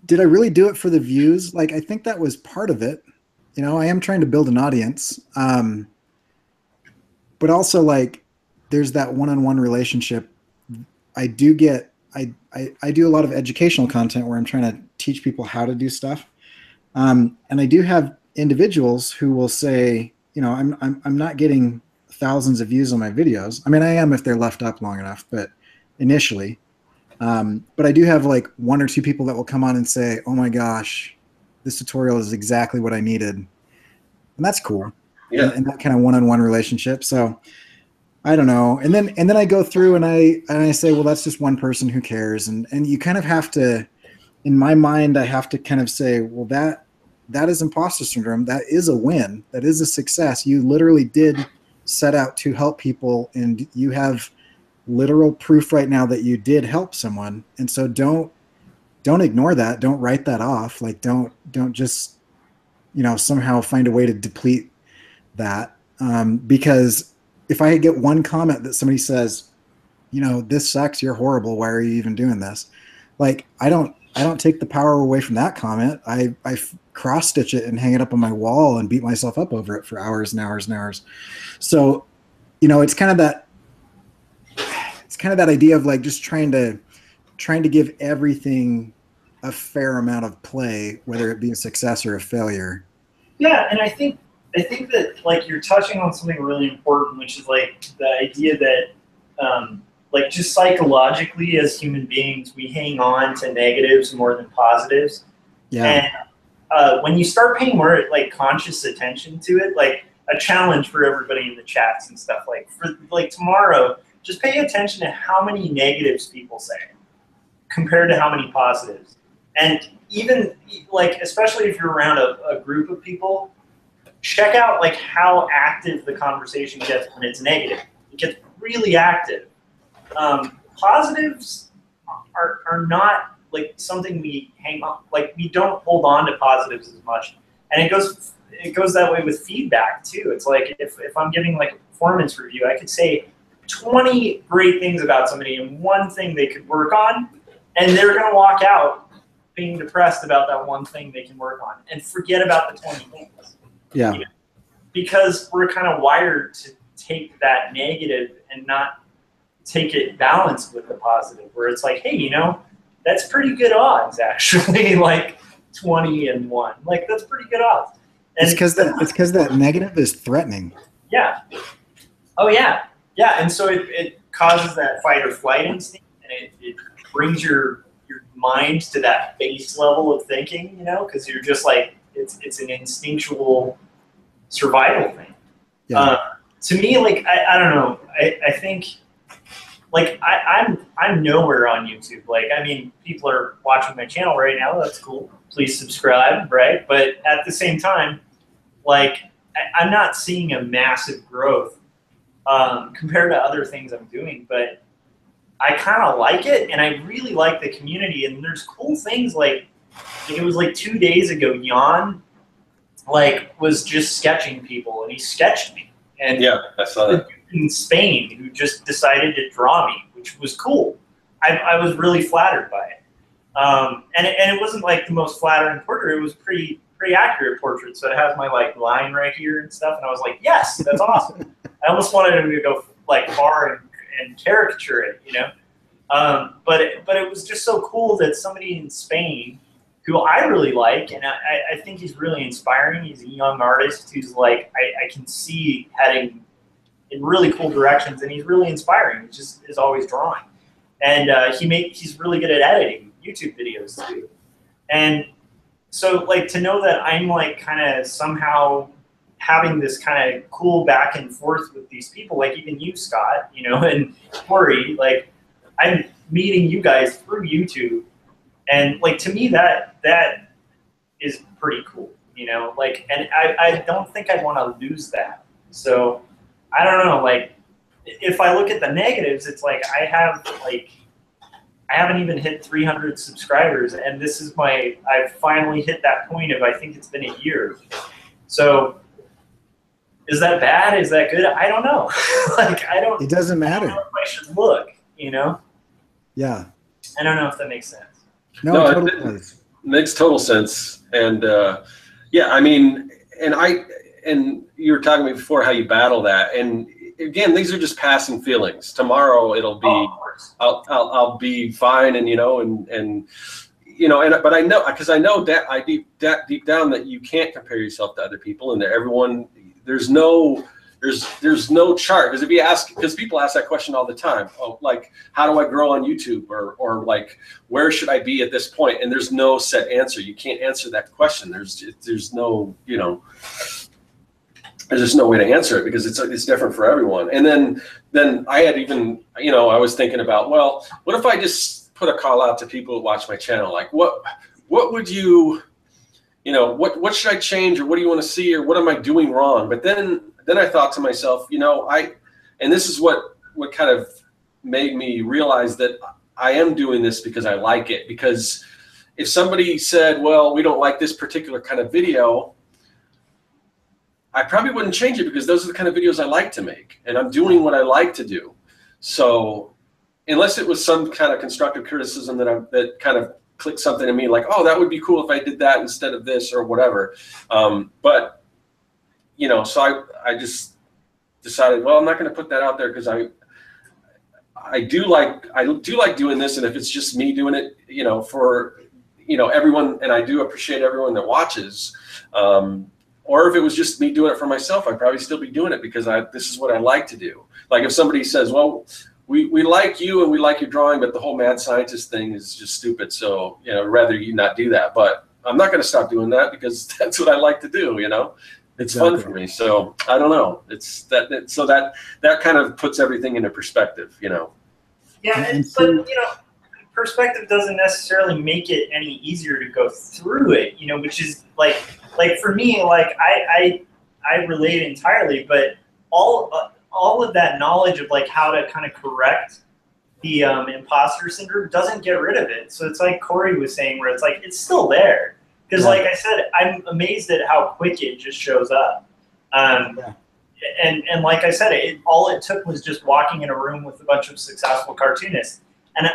did I really do it for the views? Like, I think that was part of it. You know, I am trying to build an audience, but also like there's that one-on-one relationship. I do a lot of educational content where I'm trying to teach people how to do stuff. And I do have individuals who will say, you know, I'm not getting thousands of views on my videos. I mean, I am if they're left up long enough, but initially. But I do have like 1 or 2 people that will come on and say, "Oh my gosh, this tutorial is exactly what I needed," and that's cool. Yeah. And that kind of one-on-one relationship. So I don't know. And then I go through and I say, well, that's just one person, who cares? And you kind of have to, in my mind, I have to kind of say, well, that is imposter syndrome. That is a win. That is a success. You literally did set out to help people, and you have literal proof right now that you did help someone. And so don't ignore that. Don't write that off. Like don't just, somehow find a way to deplete that. Because if I get one comment that somebody says, this sucks, you're horrible, why are you even doing this? Like, I don't take the power away from that comment. I cross stitch it and hang it up on my wall and beat myself up over it for hours and hours and hours. So, it's kind of that idea of like just trying to give everything a fair amount of play, whether it be a success or a failure. Yeah, and I think that like you're touching on something really important, which is like the idea that like just psychologically as human beings, we hang on to negatives more than positives. Yeah. And when you start paying more like conscious attention to it, like a challenge for everybody in the chats and stuff, like for like tomorrow, just pay attention to how many negatives people say compared to how many positives. And even like, especially if you're around a group of people, check out like how active the conversation gets when it's negative. It gets really active. Positives are not like something we hang on, like we don't hold on to positives as much. And it goes that way with feedback too. It's like if I'm giving like a performance review, I could say 20 great things about somebody and one thing they could work on, and they're gonna walk out being depressed about that one thing they can work on and forget about the 20 things. Yeah. Because we're kind of wired to take that negative and not take it balanced with the positive, where it's like, hey, that's pretty good odds actually, like 20 and 1. Like that's pretty good odds. And it's because that negative is threatening. Yeah. Oh yeah. Yeah. And so it causes that fight or flight instinct, and it brings your mind to that base level of thinking, because you're just like, it's an instinctual survival thing. Yeah. To me, like, I don't know. I think like I'm nowhere on YouTube. Like, I mean, people are watching my channel right now. That's cool. Please subscribe, right? But at the same time, like, I'm not seeing a massive growth compared to other things I'm doing, but I kind of like it, and I really like the community. And there's cool things like it was like 2 days ago, Jan like was just sketching people, and he sketched me. And yeah, I saw that. In Spain, who just decided to draw me, which was cool. I was really flattered by it. And it wasn't like the most flattering portrait. It was pretty accurate portrait. So it has my like line right here and stuff. And I was like, yes, that's awesome. I almost wanted him to go like far and caricature it, but it was just so cool that somebody in Spain, who I really like, and I think he's really inspiring. He's a young artist who's like, I can see heading in really cool directions, and he's really inspiring. He just is always drawing. And he's really good at editing YouTube videos too. And so like to know that I'm like kind of somehow having this kind of cool back and forth with these people, like even you, Scott, and Cory, like I'm meeting you guys through YouTube. And like to me that is pretty cool, like, and I don't think I'd want to lose that. So I don't know, like if I look at the negatives, it's like I haven't even hit 300 subscribers, and this is I've finally hit that point of, I think it's been a year. So is that bad? Is that good? I don't know. Like It doesn't matter. I don't know if I should look, Yeah. I don't know if that makes sense. No, it totally does. Makes total sense. And yeah, I mean, and you were talking to me before how you battle that. And again, these are just passing feelings. Tomorrow it'll be, I'll be fine, and but I know, because I know that deep down that you can't compare yourself to other people, and that there's no there's no chart. Because if you ask, because people ask that question all the time, oh, like, how do I grow on YouTube, or like, where should I be at this point? And there's no set answer. You can't answer that question. There's no, you know, there's just no way to answer it, because it's different for everyone. And then I had even, you know, I was thinking about, well, what if I just put a call out to people who watch my channel? Like, what would you know, what should I change, or what do you want to see, or what am I doing wrong? But then I thought to myself, you know, and this is what kind of made me realize that I am doing this because I like it. Because if somebody said, well, we don't like this particular kind of video, I probably wouldn't change it, because those are the kind of videos I like to make, and I'm doing what I like to do. So unless it was some kind of constructive criticism that kind of clicked something in me, like, oh, that would be cool if I did that instead of this, or whatever. But, you know, so I just decided, well, I'm not going to put that out there, because I do like doing this. And if it's just me doing it, you know, for, you know, everyone, and I do appreciate everyone that watches, or if it was just me doing it for myself, I'd probably still be doing it, because this is what I like to do. Like if somebody says, well, we like you and we like your drawing, but the whole mad scientist thing is just stupid, so, you know, rather you not do that. But I'm not going to stop doing that, because that's what I like to do, you know. It's fun for me. So I don't know. It's that kind of puts everything into perspective, you know. Yeah, but, you know, perspective doesn't necessarily make it any easier to go through it, you know, which is like for me, like I relate entirely, but all of that knowledge of like how to kind of correct the imposter syndrome doesn't get rid of it. So it's like Cory was saying, where it's like, it's still there. Because like I said, I'm amazed at how quick it just shows up. And like I said, all it took was just walking in a room with a bunch of successful cartoonists. And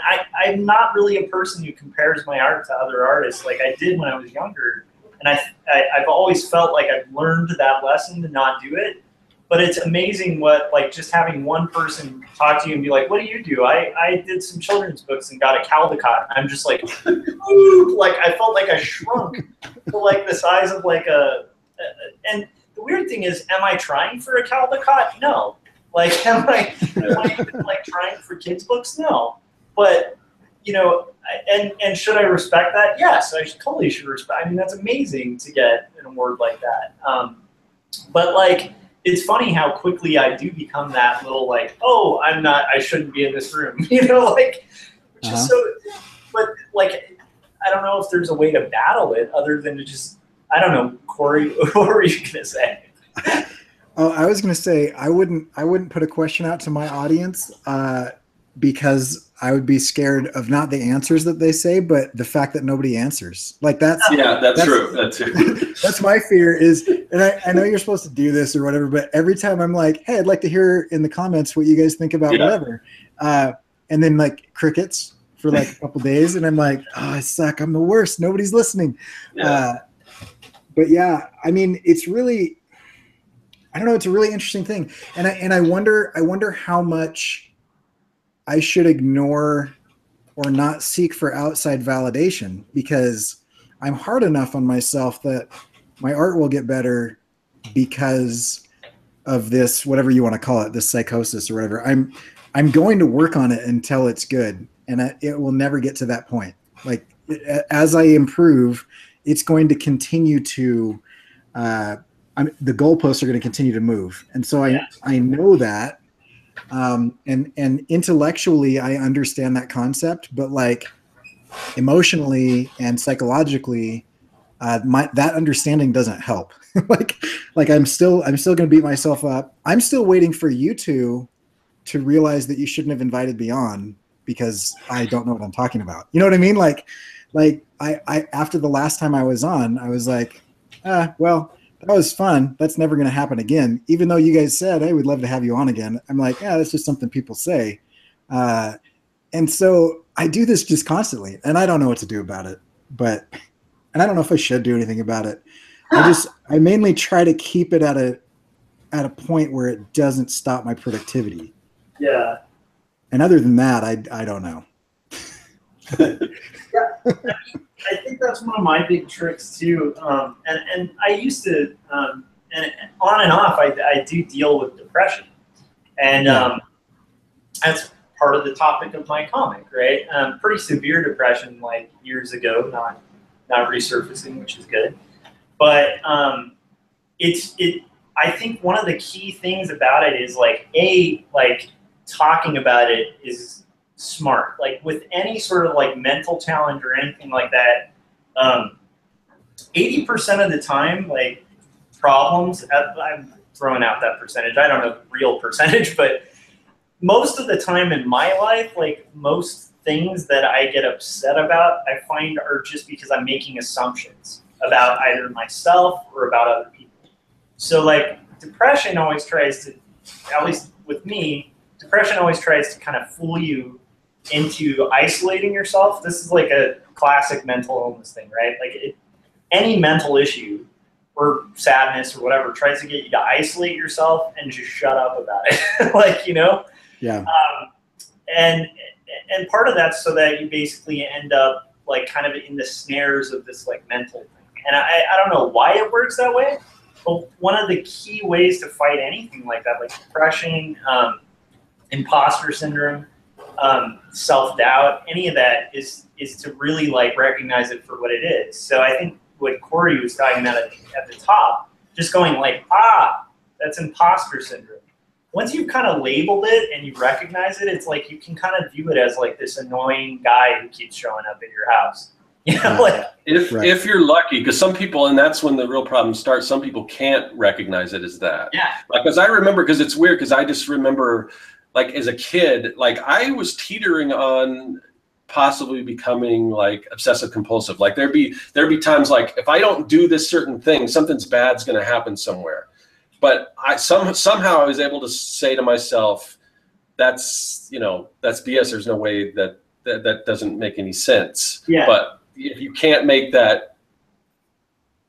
I'm not really a person who compares my art to other artists like I did when I was younger. And I've always felt like I've learned that lesson to not do it. But it's amazing what, like, just having one person talk to you and be like, what do you do? I did some children's books and got a Caldecott. I'm just like, ooh, like, I felt like I shrunk to, like, the size of, like, and the weird thing is, am I trying for a Caldecott? No. Like, am I like, trying for kids' books? No. But, you know, and should I respect that? Yes, I totally should respect. I mean, that's amazing to get an award like that. But, like, it's funny how quickly I do become that little, like, oh, I shouldn't be in this room, you know, like, which is so, but, like, I don't know if there's a way to battle it other than to just, I don't know, Cory, what were you going to say? Oh, I was going to say, I wouldn't put a question out to my audience because I would be scared of not the answers that they say, but the fact that nobody answers. Like that's true. That's true. That's my fear is, and I know you're supposed to do this or whatever, but every time I'm like, hey, I'd like to hear in the comments what you guys think about whatever. And then like crickets for like a couple days. And I'm like, oh, I suck. I'm the worst. Nobody's listening. Yeah. But yeah, I mean, it's really, I don't know. It's a really interesting thing. And I wonder how much I should ignore or not seek for outside validation, because I'm hard enough on myself that my art will get better because of this, whatever you want to call it, this psychosis or whatever. I'm going to work on it until it's good, and it will never get to that point. Like as I improve, it's going to continue to, the goalposts are going to continue to move. And so I know that. And intellectually I understand that concept, but like emotionally and psychologically, that understanding doesn't help. like I'm still going to beat myself up. I'm still waiting for you two to realize that you shouldn't have invited me on because I don't know what I'm talking about. You know what I mean? Like I after the last time I was on, I was like, well, that was fun. That's never going to happen again. Even though you guys said, hey, we'd love to have you on again. I'm like, yeah, that's just something people say. And so I do this just constantly, and I don't know what to do about it. And I don't know if I should do anything about it. I mainly try to keep it at a point where it doesn't stop my productivity. Yeah. And other than that, I don't know. I think that's one of my big tricks too. And I used to, and on and off, I do deal with depression, and that's part of the topic of my comic, right? Pretty severe depression, like years ago, not resurfacing, which is good, but I think one of the key things about it is like talking about it is smart. Like with any sort of like mental challenge or anything like that, 80% of the time, like problems, I'm throwing out that percentage. I don't know the real percentage, but most of the time in my life, like most things that I get upset about, I find are just because I'm making assumptions about either myself or about other people. So like depression always tries to, at least with me, depression always tries to kind of fool you into isolating yourself. This is like a classic mental illness thing, right? Like any mental issue or sadness or whatever tries to get you to isolate yourself and just shut up about it. Like, you know? Yeah. And part of that's so that you basically end up like kind of in the snares of this like mental thing. And I don't know why it works that way, but one of the key ways to fight anything like that, like depression, imposter syndrome, self-doubt, any of that is to really like recognize it for what it is. So I think what Cory was talking about at the top, just going like, that's imposter syndrome. Once you've kind of labeled it and you recognize it, it's like you can kind of view it as like this annoying guy who keeps showing up at your house. You know, like if you're lucky, because some people, and that's when the real problem starts, some people can't recognize it as that. Yeah. Like, because I remember, because it's weird, because I just remember, like, as a kid, like, I was teetering on possibly becoming, like, obsessive compulsive. Like, there'd be times, like, if I don't do this certain thing, something's bad's going to happen somewhere. But somehow I was able to say to myself, that's BS. There's no way that doesn't make any sense. Yeah. But if you can't make that,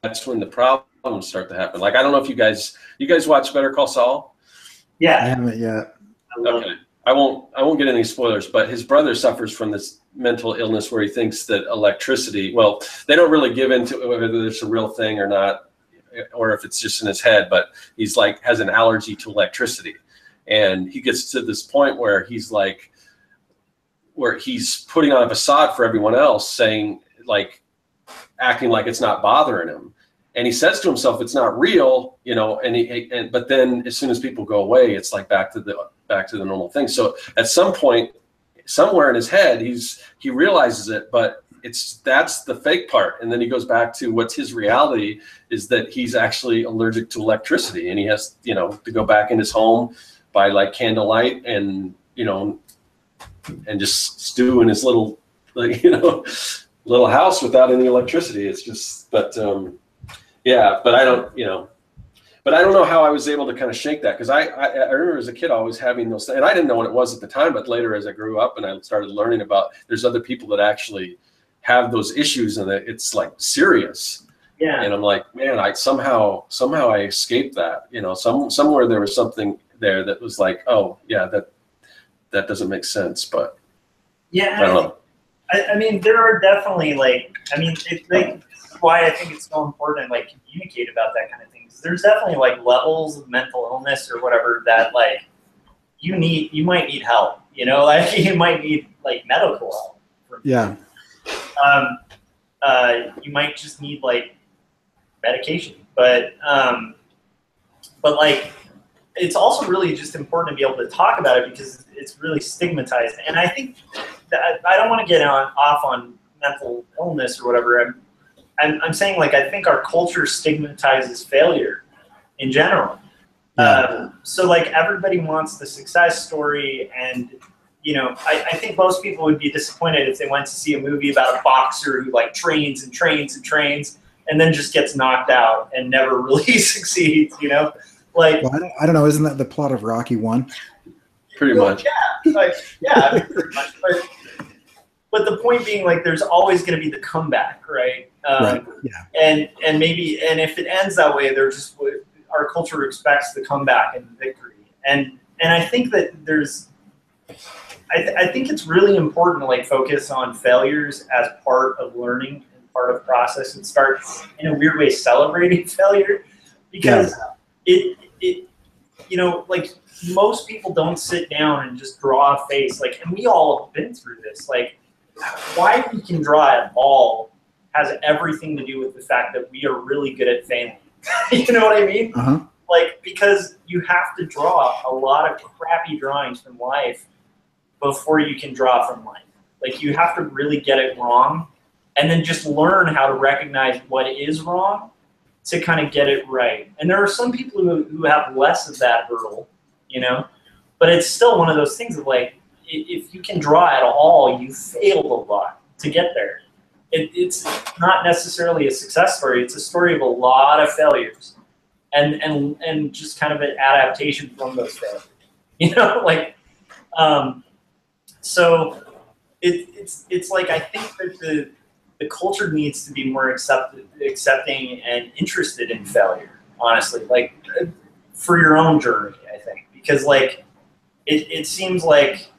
that's when the problems start to happen. Like, I don't know if you guys watch Better Call Saul? I haven't yet. Okay. I won't get any spoilers, but his brother suffers from this mental illness where he thinks that electricity, well, they don't really give into whether it's a real thing or not, or if it's just in his head, but he's like, has an allergy to electricity. And he gets to this point where he's like, where he's putting on a facade for everyone else, saying, like, acting like it's not bothering him. And he says to himself, it's not real, you know, but then as soon as people go away, it's like back to the normal thing. So at some point, somewhere in his head, he realizes it, but that's the fake part. And then he goes back to what's his reality is that he's actually allergic to electricity, and he has, you know, to go back in his home by like candlelight and, you know, and just stew in his little, like, you know, little house without any electricity. It's just, but yeah, but I don't know how I was able to kind of shake that, because I remember as a kid always having those things, and I didn't know what it was at the time, but later as I grew up and I started learning about there's other people that actually have those issues and that it's like serious. Yeah. And I'm like, man, I somehow I escaped that, you know, somewhere there was something there that was like, oh yeah, that doesn't make sense, but yeah, I don't know. I mean, there are definitely why I think it's so important to like communicate about that kind of thing. There's definitely like levels of mental illness or whatever that like you might need help, you know, like you might need like medical help. Yeah. You might just need like medication, but like it's also really just important to be able to talk about it because it's really stigmatized. And I think that I don't want to get off on mental illness or whatever. I'm saying, like, I think our culture stigmatizes failure in general. Yeah. So like everybody wants the success story, and you know, I think most people would be disappointed if they went to see a movie about a boxer who like trains and trains and trains and then just gets knocked out and never really succeeds, you know? Like, well, I don't know. Isn't that the plot of Rocky 1? Pretty much. Yeah, like, yeah, I mean, pretty much. But the point being, like, there's always going to be the comeback, right? Right. Yeah. And maybe, and if it ends that way, our culture expects the comeback and victory. And I think that I think it's really important to like focus on failures as part of learning and part of process, and start in a weird way celebrating failure, because it you know, like most people don't sit down and just draw a face. Like, and we all have been through this. Like, why we can draw at all has everything to do with the fact that we are really good at failing. You know what I mean? Uh-huh. Like, because you have to draw a lot of crappy drawings from life before you can draw from life. Like, you have to really get it wrong and then just learn how to recognize what is wrong to kind of get it right. And there are some people who have less of that hurdle, you know, but it's still one of those things of like, if you can draw at all, you failed a lot to get there. It's not necessarily a success story. It's a story of a lot of failures and just kind of an adaptation from those failures, you know, like, so it's like, I think that the culture needs to be more accepting and interested in failure, honestly, like for your own journey, I think, because like, it seems like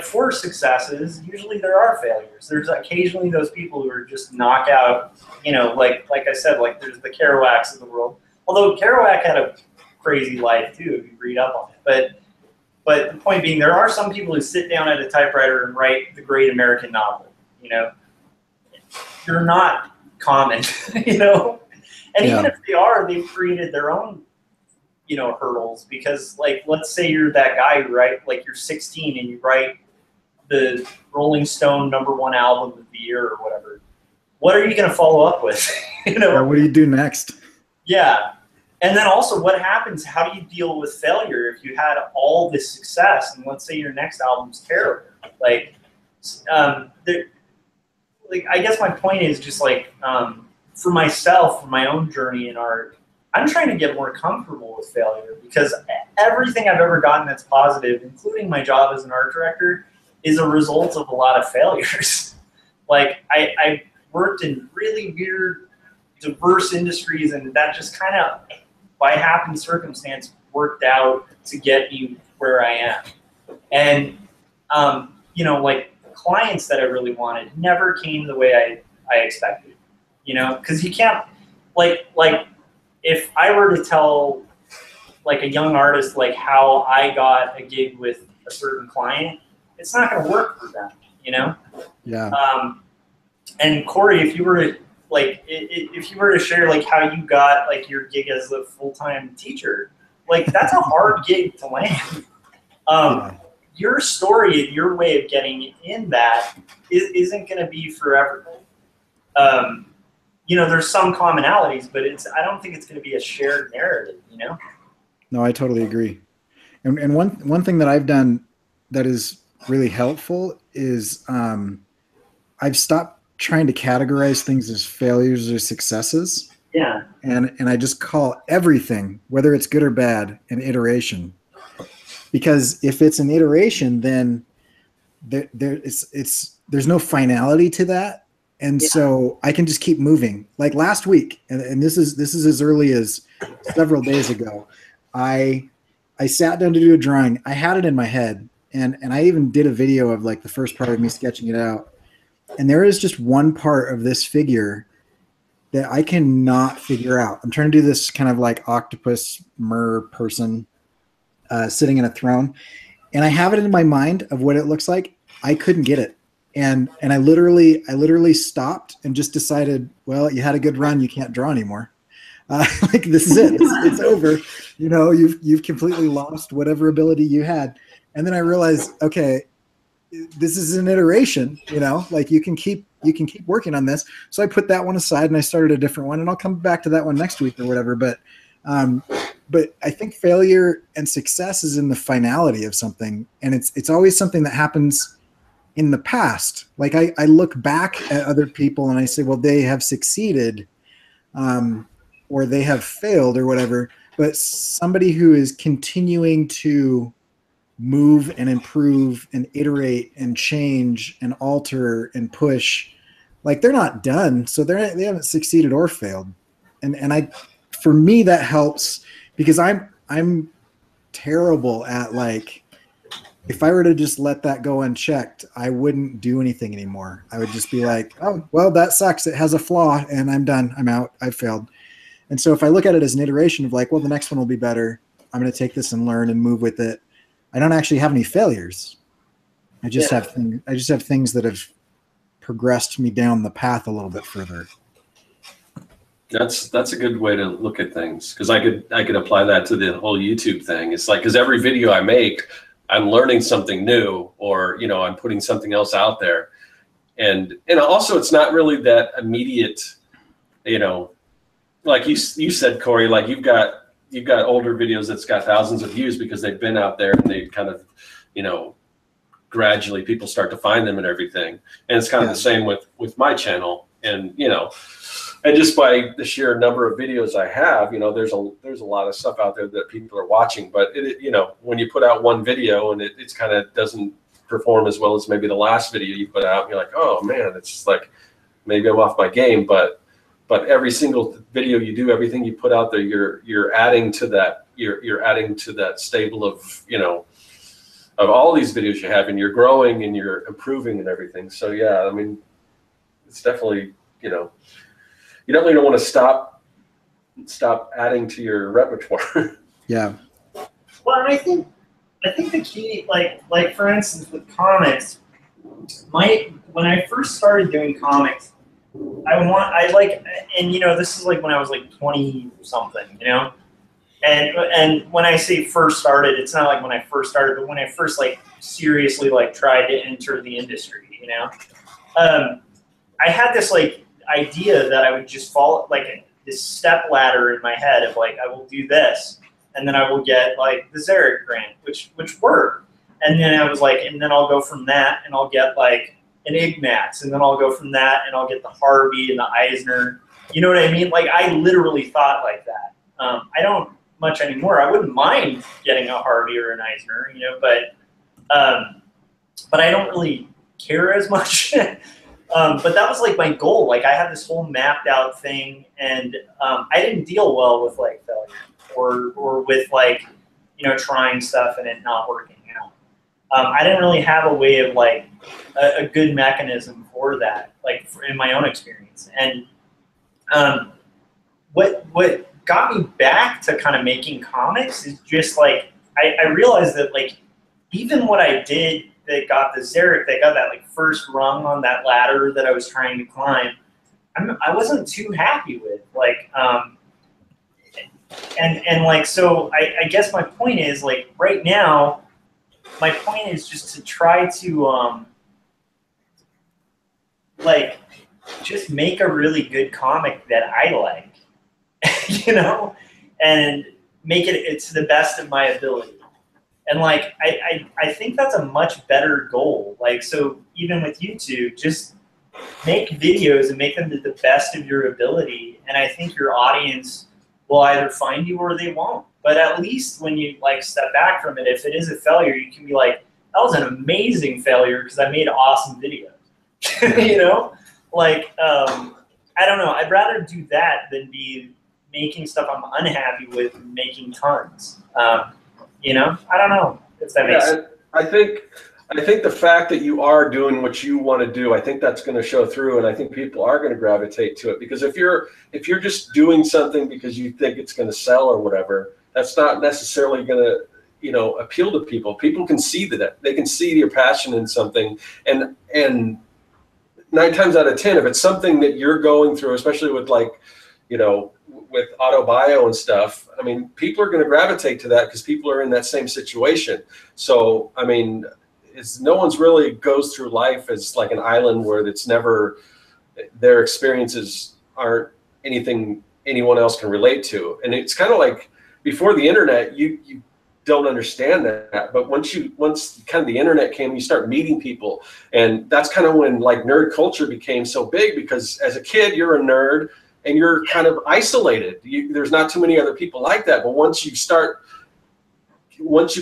for successes, usually there are failures. There's occasionally those people who are just knockout, you know, like I said, like there's the Kerouacs of the world. Although Kerouac had a crazy life too, if you read up on it. But the point being, there are some people who sit down at a typewriter and write the great American novel, you know. They're not common, you know. And even if they are, they've created their own, you know, hurdles, because like, let's say you're that guy who like you're 16 and you write the Rolling Stone #1 album of the year or whatever. What are you going to follow up with? You know, or what do you do next? Yeah. And then also, what happens? How do you deal with failure if you had all this success and let's say your next album's terrible? Like, I guess my point is just like, for myself, for my own journey in art, I'm trying to get more comfortable with failure, because everything I've ever gotten that's positive, including my job as an art director, is a result of a lot of failures. Like, I worked in really weird, diverse industries, and that just kind of, by happen circumstance, worked out to get me where I am. And, you know, like, clients that I really wanted never came the way I expected, you know, because you can't, like, if I were to tell, like, a young artist, like, how I got a gig with a certain client, it's not going to work for them, you know? Yeah. And Cory, if you were to, like, if you were to share, like, how you got, like, your gig as a full-time teacher, like, that's a hard gig to land. Your story and your way of getting in that isn't going to be for everyone. You know, there's some commonalities, but I don't think it's going to be a shared narrative, you know? No, I totally agree. And one thing that I've done that is really helpful is I've stopped trying to categorize things as failures or successes. Yeah. And I just call everything, whether it's good or bad, an iteration. Because if it's an iteration, then there's no finality to that. And so I can just keep moving. Like last week, and this is as early as several days ago, I sat down to do a drawing. I had it in my head, and I even did a video of like the first part of me sketching it out. And there is just one part of this figure that I cannot figure out. I'm trying to do this kind of like octopus mer person sitting in a throne, and I have it in my mind of what it looks like. I couldn't get it. And I literally stopped and just decided, well, you had a good run. You can't draw anymore. Like, this is it. It's over. You know, you've completely lost whatever ability you had. And then I realized, okay, this is an iteration. You know, like you can keep working on this. So I put that one aside and I started a different one, and I'll come back to that one next week or whatever. But I think failure and success is in the finality of something, and it's always something that happens in the past. Like I look back at other people and I say, well, they have succeeded, or they have failed or whatever. But somebody who is continuing to move and improve and iterate and change and alter and push, like they're not done. So they haven't succeeded or failed. And for me, that helps, because I'm terrible at, like, if I were to just let that go unchecked, I wouldn't do anything anymore. I would just be like, oh, well, that sucks. It has a flaw, and I'm done. I'm out. I failed. And so if I look at it as an iteration of like, well, the next one will be better, I'm going to take this and learn and move with it. I don't actually have any failures. I just have things that have progressed me down the path a little bit further. That's a good way to look at things, because I could apply that to the whole YouTube thing. It's like, because every video I make, I'm learning something new, or I'm putting something else out there, and also it's not really that immediate, like you said, Cory, like you've got older videos that's got thousands of views because they've been out there and they kind of, gradually people start to find them and everything. And it's kind of the same with my channel, and and just by the sheer number of videos I have, there's a lot of stuff out there that people are watching. But when you put out one video and it's kind of doesn't perform as well as maybe the last video you put out, you're like, oh man, it's just like maybe I'm off my game. But every single video you do, everything you put out there, you're adding to that. You're adding to that stable of of all these videos you have, and you're growing and you're improving and everything. So yeah, I mean, it's definitely you definitely don't want to stop adding to your repertoire. Yeah. Well, and I think the key, like for instance with comics, when I first started doing comics, this is like when I was like 20 something, and when I say first started, it's not like when I first started, but when I first like seriously like tried to enter the industry, I had this like idea that I would just follow like this step ladder in my head of like, I will do this, and then I will get like the Zarek grant, which worked. And then I was like, and then I'll go from that and I'll get like an Ignatz, and then I'll go from that and I'll get the Harvey and the Eisner. You know what I mean? Like I literally thought like that. I don't much anymore. I wouldn't mind getting a Harvey or an Eisner, but I don't really care as much. But that was like my goal. Like I had this whole mapped out thing, and I didn't deal well with like failure or with like, trying stuff and it not working out. I didn't really have a way of like a good mechanism for that, like in my own experience. And what got me back to kind of making comics is just like, I realized that like, even what I did that got the Zarek, that got that like first rung on that ladder that I was trying to climb, I wasn't too happy with. Like, and like, so I guess my point is like right now, my point is just to try to like just make a really good comic that I like, and make it to the best of my ability. And like, I think that's a much better goal. Like, so even with YouTube, just make videos and make them to the best of your ability. And I think your audience will either find you or they won't. But at least when you like step back from it, if it is a failure, you can be like, that was an amazing failure because I made awesome videos. Like, I don't know. I'd rather do that than be making stuff I'm unhappy with and making tons. I don't know if that makes sense. I think the fact that you are doing what you want to do, I think that's going to show through, and I think people are going to gravitate to it. Because if you're just doing something because you think it's going to sell or whatever, that's not necessarily going to appeal to people. People can see that. They can see your passion in something, and 9 times out of 10, if it's something that you're going through, especially with like with autobio and stuff, I mean, people are going to gravitate to that because people are in that same situation. So, I mean, no one's really goes through life as like an island where it's never, their experiences aren't anything anyone else can relate to. And it's kind of like before the internet, you don't understand that. But once kind of the internet came, you start meeting people. And that's kind of when like nerd culture became so big, because as a kid, you're a nerd and you're kind of isolated. There's not too many other people like that. But once you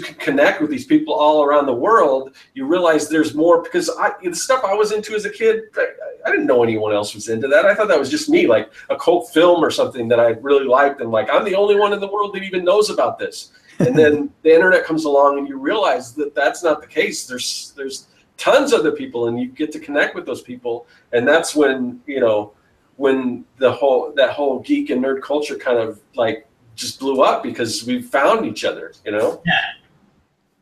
can connect with these people all around the world, you realize there's more. Because the stuff I was into as a kid, I didn't know anyone else was into that. I thought that was just me, like a cult film or something that I really liked. And like, I'm the only one in the world that even knows about this. And then the internet comes along and you realize that that's not the case. There's tons of other people and you get to connect with those people. And that's when, when that whole geek and nerd culture kind of like just blew up because we found each other, you know?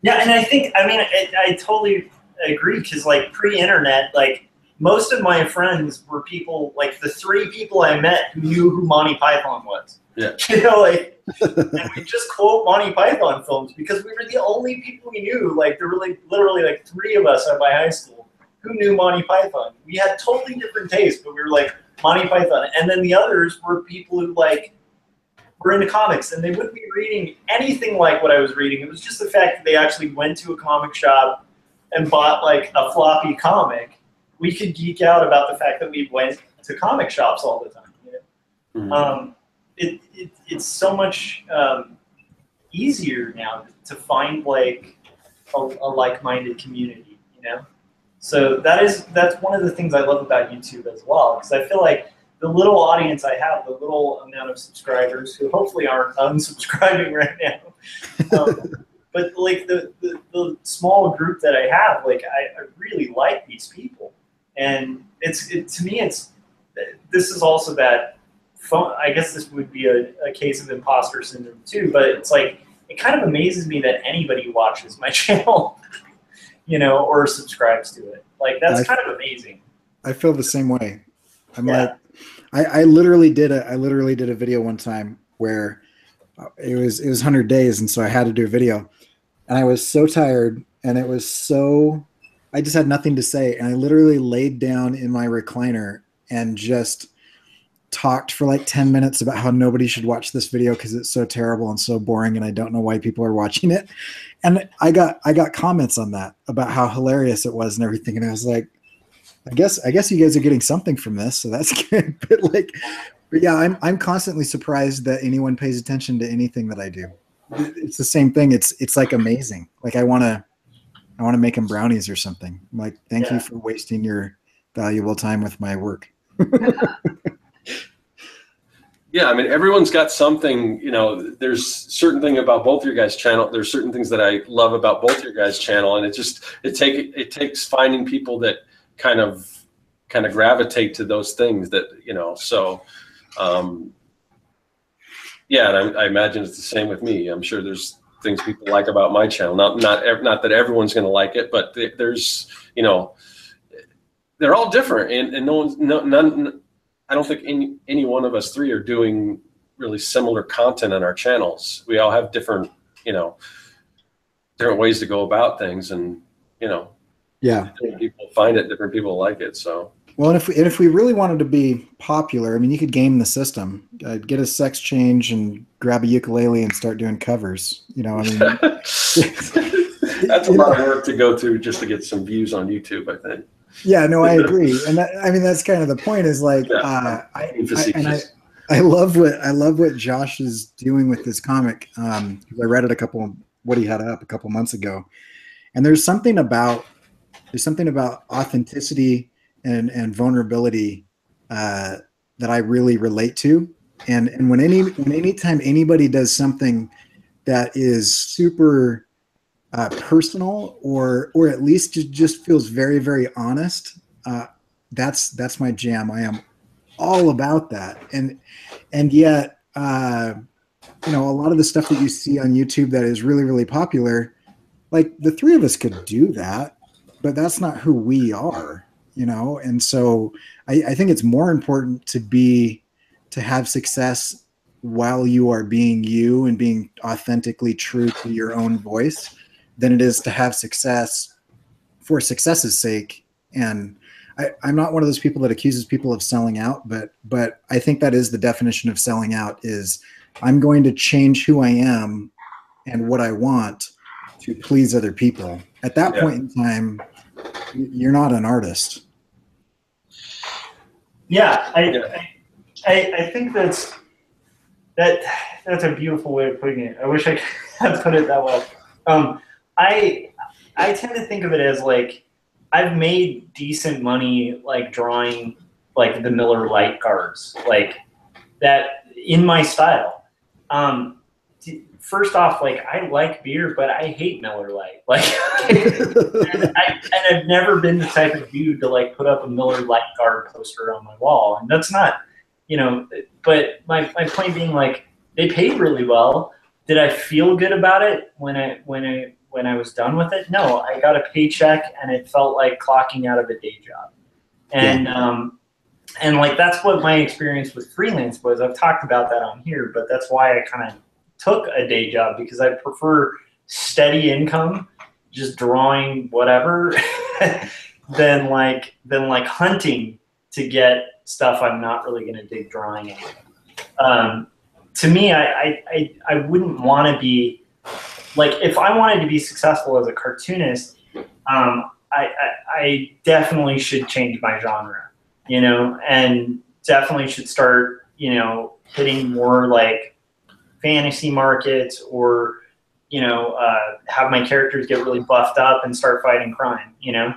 Yeah, and I think, I mean, I totally agree, because like pre-internet, like most of my friends were people, like the 3 people I met who knew who Monty Python was. Yeah. You know, like, and we just quote Monty Python films because we were the only people we knew. Like, there were like literally like 3 of us at my high school who knew Monty Python. We had totally different tastes, but we were like Monty Python. And then the others were people who like were into comics, and they wouldn't be reading anything like what I was reading. It was just the fact that they actually went to a comic shop and bought like a floppy comic. We could geek out about the fact that we went to comic shops all the time. You know? It's so much easier now to find like a like-minded community, you know? So that's one of the things I love about YouTube as well, because I feel like the little audience I have, the little amount of subscribers who hopefully aren't unsubscribing right now, but like the small group that I have, like I really like these people, and to me this is also that fun. I guess this would be a case of imposter syndrome too, but it's like it kind of amazes me that anybody watches my channel, you know, or subscribes to it. Like that's kind of amazing. I feel the same way. I'm like, I literally did a video one time where it was 100 days, and so I had to do a video, and I was so tired, and I just had nothing to say, and I literally laid down in my recliner and just talked for like 10 minutes about how nobody should watch this video because it's so terrible and so boring, and I don't know why people are watching it. And I got comments on that about how hilarious it was and everything, and I was like, I guess you guys are getting something from this, so that's good. But yeah, I'm constantly surprised that anyone pays attention to anything that I do. It's the same thing. It's like amazing. Like I want to make them brownies or something. I'm like, thank you for wasting your valuable time with my work. Yeah, I mean, everyone's got something, you know, there's certain thing about both your guys' channel. There's certain things that I love about both your guys' channel, and it takes finding people that kind of gravitate to those things that, you know, so yeah, and I imagine it's the same with me. I'm sure there's things people like about my channel. Not that everyone's going to like it, but there's, you know, they're all different, and none. I don't think any one of us 3 are doing really similar content on our channels. We all have different, you know, different ways to go about things, and you know, different people find it, different people like it. So well, and if we really wanted to be popular, I mean, you could game the system, get a sex change and grab a ukulele and start doing covers. You know, I mean, that's a lot of work to go through just to get some views on YouTube, I think. Yeah, no, I agree, and I mean that's kind of the point. Is like, I love what Josh is doing with this comic. I read it what he had up a couple months ago, and there's something about authenticity and vulnerability that I really relate to, and when anytime anybody does something that is super personal or at least just feels very, very honest, that's my jam. I am all about that. And yet, you know, a lot of the stuff that you see on YouTube that is really, really popular, like the 3 of us could do that, but that's not who we are, you know? And so I think it's more important to have success while you are being you and being authentically true to your own voice than it is to have success for success's sake. And I'm not one of those people that accuses people of selling out, but I think that is the definition of selling out, is I'm going to change who I am and what I want to please other people. At that point in time, you're not an artist. Yeah, I think that's a beautiful way of putting it. I wish I could put it that way. I tend to think of it as like I've made decent money like drawing like the Miller Lite cards, like that in my style. first off, like, I like beer, but I hate Miller Lite. Like, and I've never been the type of dude to like put up a Miller Lite guard poster on my wall, and that's not, you know. But my point being, like, they paid really well. Did I feel good about it when I was done with it? No, I got a paycheck, and it felt like clocking out of a day job, and and like that's what my experience with freelance was. I've talked about that on here, but that's why I kind of took a day job, because I prefer steady income, just drawing whatever, than like hunting to get stuff I'm not really going to dig drawing anyway. To me, I wouldn't want to be like, if I wanted to be successful as a cartoonist, I definitely should change my genre, you know, and definitely should start, you know, hitting more like fantasy markets, or, you know, have my characters get really buffed up and start fighting crime, you know.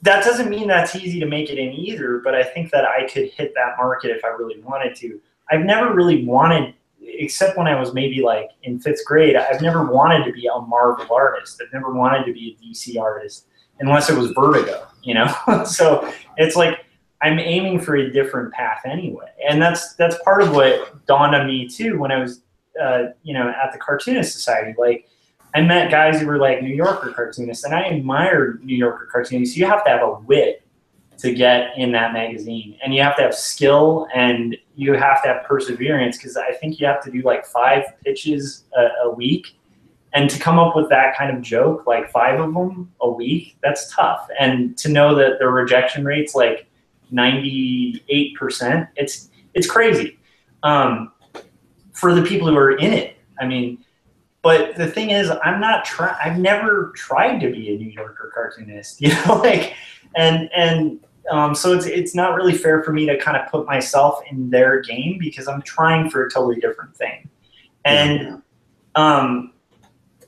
That doesn't mean that's easy to make it in either, but I think that I could hit that market if I really wanted to. I've never really wanted, except when I was maybe like in 5th grade, I've never wanted to be a Marvel artist. I've never wanted to be a DC artist, unless it was Vertigo, you know. So it's like, I'm aiming for a different path anyway, and that's part of what dawned on me too when I was, you know, at the Cartoonist Society. Like, I met guys who were like New Yorker cartoonists, and I admired New Yorker cartoonists. You have to have a wit to get in that magazine, and you have to have skill, and you have to have perseverance, because I think you have to do like 5 pitches a week, and to come up with that kind of joke, like 5 of them a week, that's tough. And to know that the rejection rate's like 98%, it's crazy for the people who are in it. I mean, but the thing is, I've never tried to be a New Yorker cartoonist, you know, like, and so it's not really fair for me to kind of put myself in their game, because I'm trying for a totally different thing. And and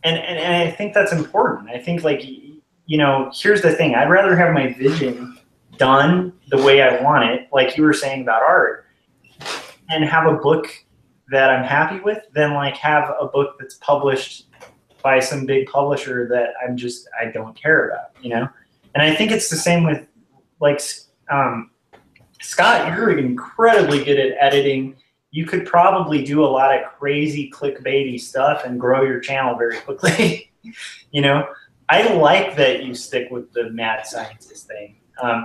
I think that's important. I think, like, you know, here's the thing. I'd rather have my vision done the way I want it, like you were saying about art, and have a book that I'm happy with, than like have a book that's published by some big publisher that I don't care about, you know? And I think it's the same with, like, Scott, you're incredibly good at editing. You could probably do a lot of crazy clickbaity stuff and grow your channel very quickly. You know, I like that you stick with the mad scientist thing,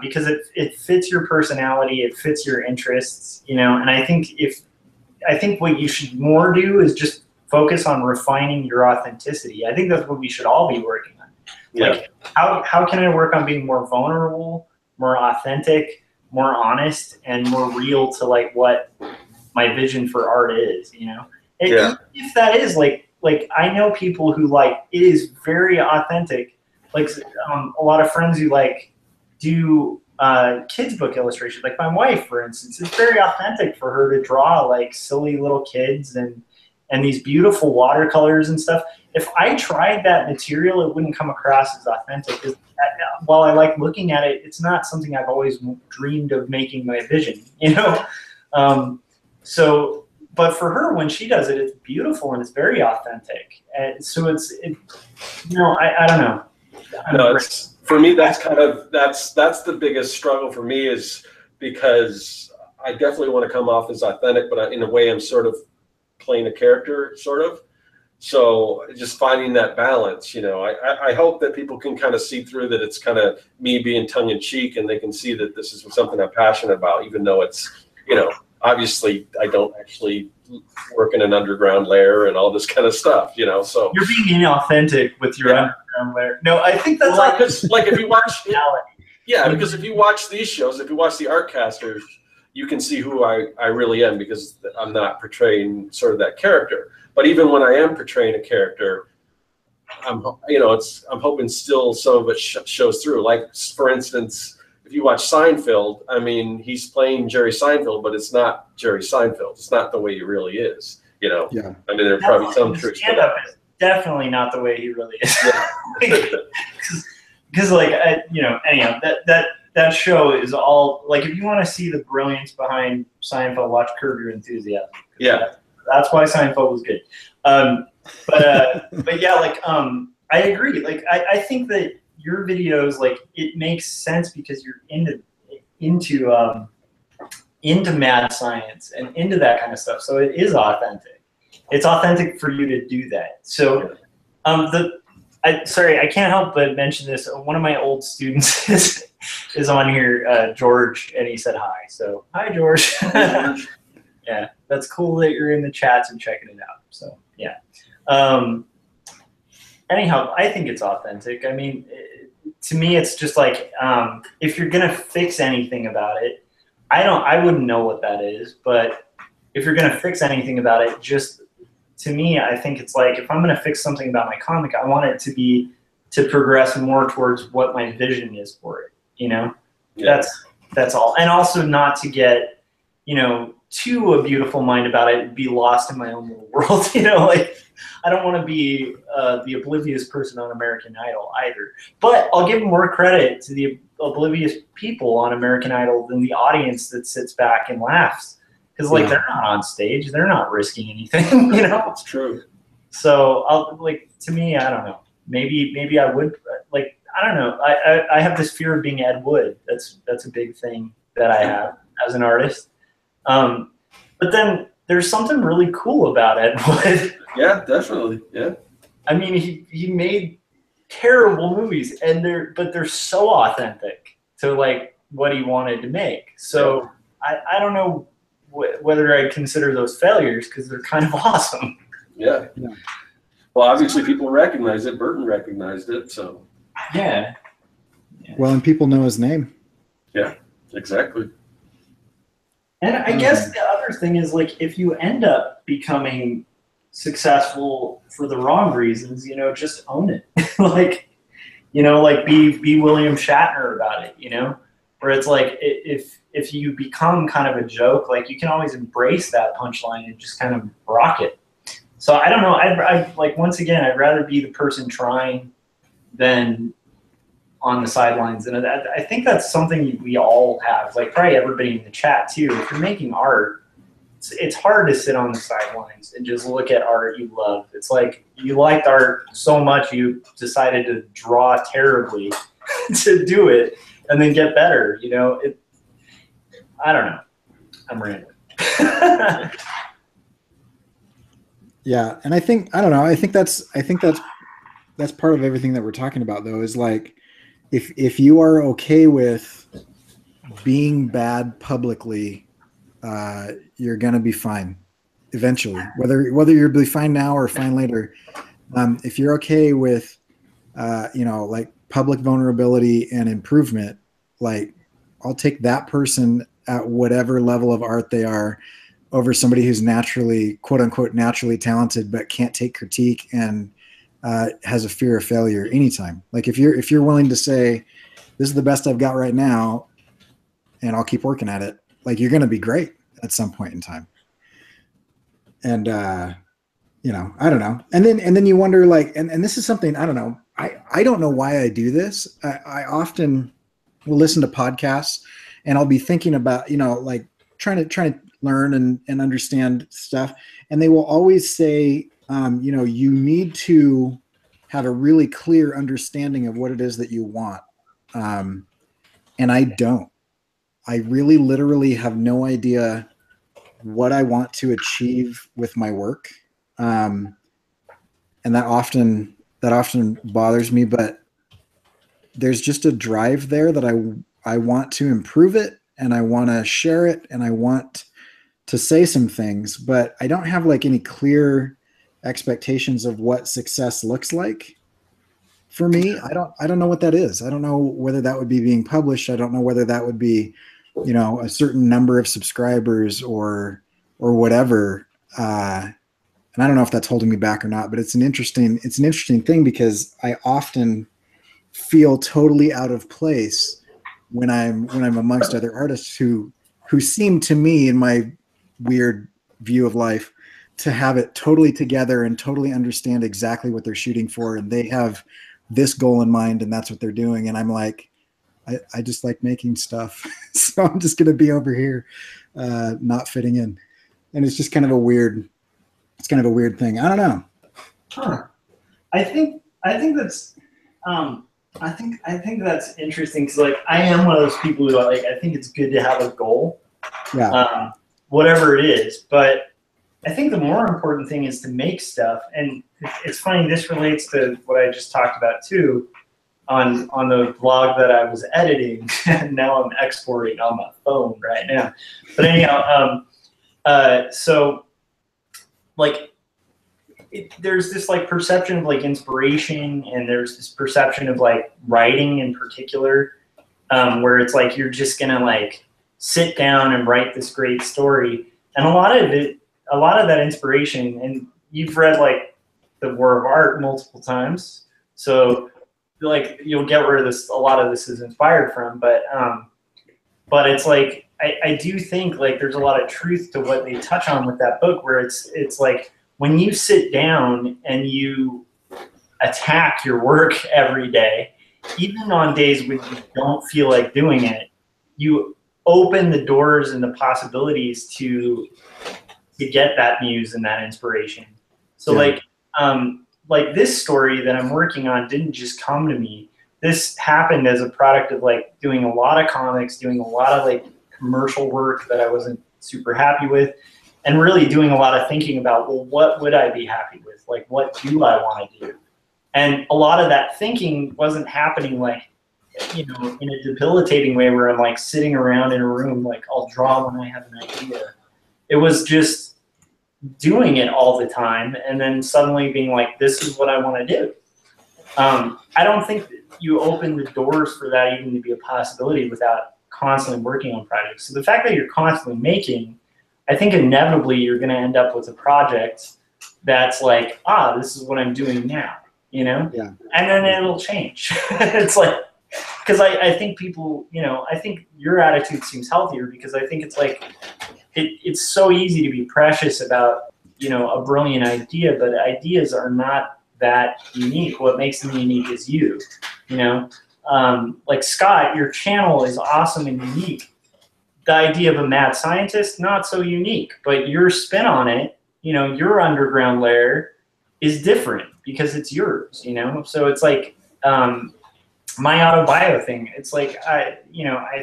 because it fits your personality, it fits your interests, you know. And I think what you should more do is just focus on refining your authenticity. I think that's what we should all be working on. Yeah. Like, how can I work on being more vulnerable, more authentic, more honest, and more real to like what my vision for art is, you know? And if that is like I know people who like, it is very authentic. Like a lot of friends who like do kids book illustrations, like my wife, for instance. It's very authentic for her to draw like silly little kids and these beautiful watercolors and stuff. If I tried that material, it wouldn't come across as authentic. While I like looking at it, it's not something I've always dreamed of making my vision, you know? But for her, when she does it, it's beautiful and it's very authentic. And so you know, I don't know. No, for me, that's the biggest struggle for me, is because I definitely want to come off as authentic, but in a way I'm sort of playing a character, sort of. So just finding that balance, you know, I hope that people can kind of see through that it's kind of me being tongue in cheek, and they can see that this is something I'm passionate about, even though it's, you know, obviously I don't actually work in an underground lair and all this kind of stuff, you know. So you're being inauthentic with your underground lair. No, I think that's like if you watch, because if you watch these shows, if you watch the Artcasters, you can see who I really am, because I'm not portraying sort of that character. But even when I am portraying a character, I'm hoping still some of it shows through. Like, for instance, if you watch Seinfeld, I mean, he's playing Jerry Seinfeld, but it's not Jerry Seinfeld. It's not the way he really is, you know? Yeah. I mean, there's probably some truth to that. Is definitely not the way he really is. Because you know, anyhow, that show is all, like, if you want to see the brilliance behind Seinfeld, watch Curb Your Enthusiasm. Yeah. That's why Seinfeld was good. But yeah, like I agree. Like I think that your videos, like, it makes sense because you're into mad science and into that kind of stuff. So it is authentic. It's authentic for you to do that. So sorry, I can't help but mention this. One of my old students is on here, George, and he said hi. So hi, George. Yeah, that's cool that you're in the chats and checking it out. So yeah. Anyhow, I think it's authentic. I mean, to me, it's just like, if you're gonna fix anything about it, I wouldn't know what that is, but if you're gonna fix anything about it, just to me, I think it's like, if I'm gonna fix something about my comic, I want it to progress more towards what my vision is for it. You know, Yeah. that's all, and also not to get, you know, too a beautiful mind about it and be lost in my own little world. You know, like, I don't want to be the oblivious person on American Idol either. But I'll give more credit to the oblivious people on American Idol than the audience that sits back and laughs. Because, like, they're not on stage. They're not risking anything, you know? It's true. So, to me, I don't know. Maybe I would, like, I don't know. I have this fear of being Ed Wood. That's a big thing that I have as an artist. But then there's something really cool about Ed Wood. Yeah, definitely. Yeah. I mean, he made terrible movies, but they're so authentic to, like, what he wanted to make. So I don't know whether I consider those failures, because they're kind of awesome. Yeah. Well, obviously people recognize it. Burton recognized it, so. Yeah. Well, and people know his name. Yeah, exactly. And I guess the other thing is, like, if you end up becoming successful for the wrong reasons, you know, just own it. Like, you know, like, be William Shatner about it, you know, where it's like, if you become kind of a joke, like, you can always embrace that punchline and just kind of rock it. So I don't know. I like, once again, I'd rather be the person trying than on the sidelines. And I think that's something we all have, like, probably everybody in the chat too. If you're making art, it's hard to sit on the sidelines and just look at art you love. It's like, you liked art so much you decided to draw terribly to do it and then get better, you know? I don't know. I'm rambling. Yeah, and I think that's part of everything that we're talking about, though, is like, if you are okay with being bad publicly, you're gonna be fine eventually. Whether you'll be fine now or fine later, if you're okay with like, public vulnerability and improvement, like, I'll take that person at whatever level of art they are over somebody who's naturally, quote unquote, naturally talented but can't take critique and has a fear of failure anytime. Like, if you're willing to say, this is the best I've got right now and I'll keep working at it, like, you're going to be great at some point in time. And you know, I don't know. And then you wonder, like, and this is something, I don't know. I don't know why I do this. I often will listen to podcasts and I'll be thinking about, you know, like, trying to learn and understand stuff. And they will always say, you know, you need to have a really clear understanding of what it is that you want. And I don't. I really literally have no idea what I want to achieve with my work. And that often bothers me, but there's just a drive there that I want to improve it, and I want to share it, and I want to say some things, but I don't have, like, any clear expectations of what success looks like for me. I don't know what that is. I don't know whether that would be being published. I don't know whether that would be, you know, a certain number of subscribers or whatever. And I don't know if that's holding me back or not, but it's an interesting thing, because I often feel totally out of place when I'm amongst other artists who seem to me, in my weird view of life, to have it totally together and totally understand exactly what they're shooting for, and they have this goal in mind and that's what they're doing. And I'm like, I just like making stuff. So I'm just going to be over here, not fitting in. And it's just kind of a weird It's kind of a weird thing. I don't know. Huh. I think that's I think that's interesting because like I am one of those people who like I think it's good to have a goal, whatever it is. But I think the more important thing is to make stuff. And it's funny, this relates to what I just talked about too, on the blog that I was editing, and now I'm exporting on my phone right now. But anyhow, so like. There's this like perception of like inspiration, and there's this perception of like writing in particular, where it's like you're just gonna like sit down and write this great story. And a lot of that inspiration, and you've read like The War of Art multiple times, so like you'll get where a lot of this is inspired from. But it's like I do think like there's a lot of truth to what they touch on with that book, where it's like, when you sit down and you attack your work every day, even on days when you don't feel like doing it, you open the doors and the possibilities to get that muse and that inspiration. So like this story that I'm working on didn't just come to me. This happened as a product of like doing a lot of comics, doing a lot of like commercial work that I wasn't super happy with, and really doing a lot of thinking about, well, what would I be happy with? Like, what do I want to do? And a lot of that thinking wasn't happening like, you know, in a debilitating way where I'm like sitting around in a room, like I'll draw when I have an idea. It was just doing it all the time and then suddenly being like, this is what I want to do. I don't think that you open the doors for that even to be a possibility without constantly working on projects. So the fact that you're constantly making, I think inevitably you're going to end up with a project that's like, this is what I'm doing now, you know? Yeah. And then it'll change. It's like, because I think people, you know, I think your attitude seems healthier, because I think it's like, it's so easy to be precious about, you know, a brilliant idea, but ideas are not that unique. What makes them unique is you know? Like Scott, your channel is awesome and unique. The idea of a mad scientist, not so unique, but your spin on it, you know, your underground layer is different because it's yours, you know? So it's like my autobio thing. It's like, I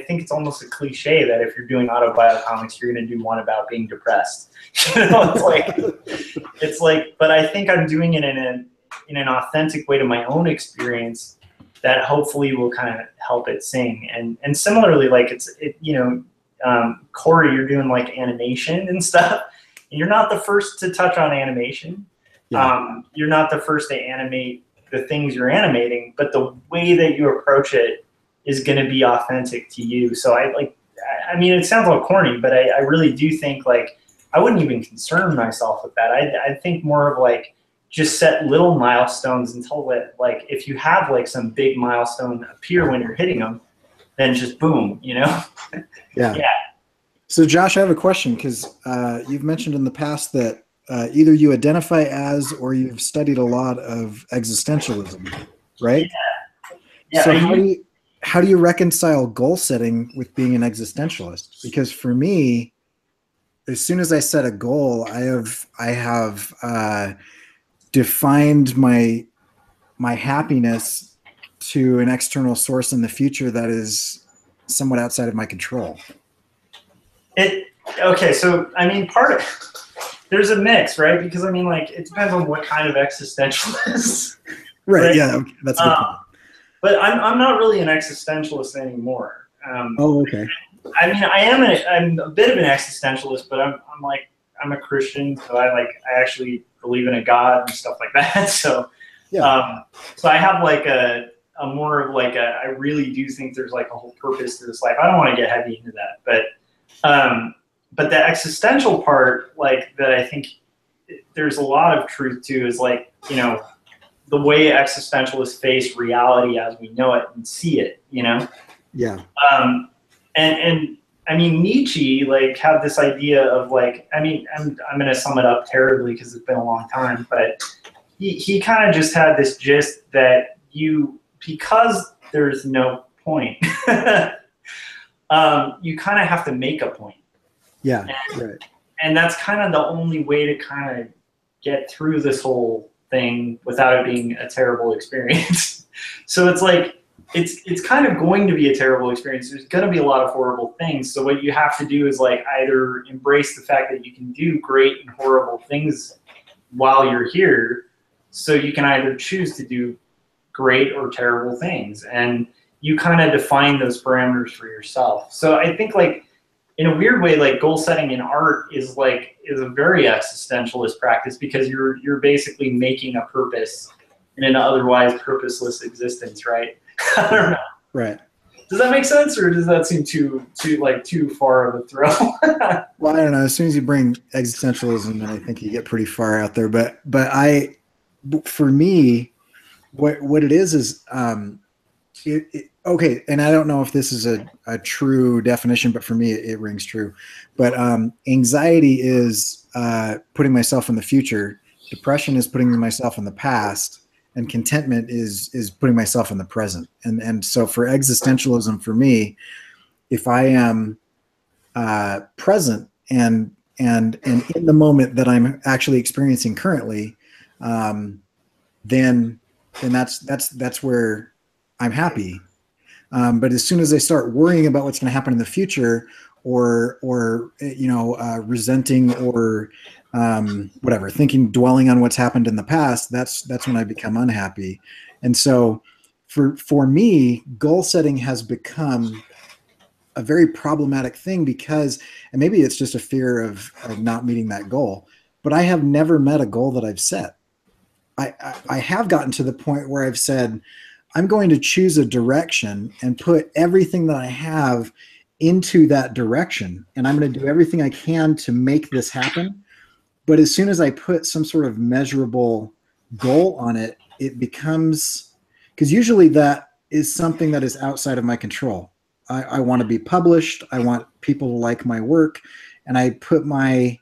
think it's almost a cliche that if you're doing autobio comics, you're going to do one about being depressed. You know, it's like, but I think I'm doing it in an authentic way to my own experience that hopefully will kind of help it sing. And similarly, like you know, Cory, you're doing like animation and stuff, and you're not the first to touch on animation. Yeah. You're not the first to animate the things you're animating, but the way that you approach it is going to be authentic to you. So I mean, it sounds a little corny, but I really do think like I wouldn't even concern myself with that. I think more of like just set little milestones until that, like if you have like some big milestone appear when you're hitting them, then just boom, you know? Yeah. Yeah. So Josh, I have a question, because you've mentioned in the past that either you identify as or you've studied a lot of existentialism, right? Yeah. So how do you reconcile goal setting with being an existentialist? Because for me, as soon as I set a goal, I have defined my happiness to an external source in the future that is somewhat outside of my control. Okay, so I mean, there's a mix, right? Because I mean, like, it depends on what kind of existentialist. Right. Yeah, okay, that's a good point. But I'm not really an existentialist anymore. Okay. I mean, I'm a bit of an existentialist, but I'm a Christian, so I actually believe in a God and stuff like that. So yeah. So I have like a more of like I really do think there's like a whole purpose to this life. I don't want to get heavy into that, but the existential part, like, that I think there's a lot of truth to is like, you know, the way existentialists face reality as we know it and see it, you know? Yeah. And I mean, Nietzsche, like, had this idea of like, I mean, I'm going to sum it up terribly because it's been a long time, but he kind of just had this gist that because there's no point, you kind of have to make a point. Yeah, right. And that's kind of the only way to kind of get through this whole thing without it being a terrible experience. So it's like, it's kind of going to be a terrible experience. There's going to be a lot of horrible things. So what you have to do is like either embrace the fact that you can do great and horrible things while you're here. So you can either choose to do great or terrible things. And you kind of define those parameters for yourself. So I think like in a weird way, like goal setting in art is a very existentialist practice, because you're basically making a purpose in an otherwise purposeless existence, right? I don't know. Right. Does that make sense, or does that seem too far of a throw? Well, I don't know. As soon as you bring existentialism, then I think you get pretty far out there. But for me, what it is okay. And I don't know if this is a true definition, but for me, it rings true. But anxiety is putting myself in the future. Depression is putting myself in the past. And contentment is putting myself in the present. And so for existentialism, for me, if I am present and in the moment that I'm actually experiencing currently, then that's where I'm happy. But as soon as I start worrying about what's going to happen in the future, or resenting or whatever, dwelling on what's happened in the past, that's when I become unhappy. And so for me, goal setting has become a very problematic thing because, and maybe it's just a fear of not meeting that goal, but I have never met a goal that I've set. I have gotten to the point where I've said, I'm going to choose a direction and put everything that I have into that direction. And I'm going to do everything I can to make this happen. But as soon as I put some sort of measurable goal on it, it becomes, because usually that is something that is outside of my control. I want to be published. I want people to like my work. And I put my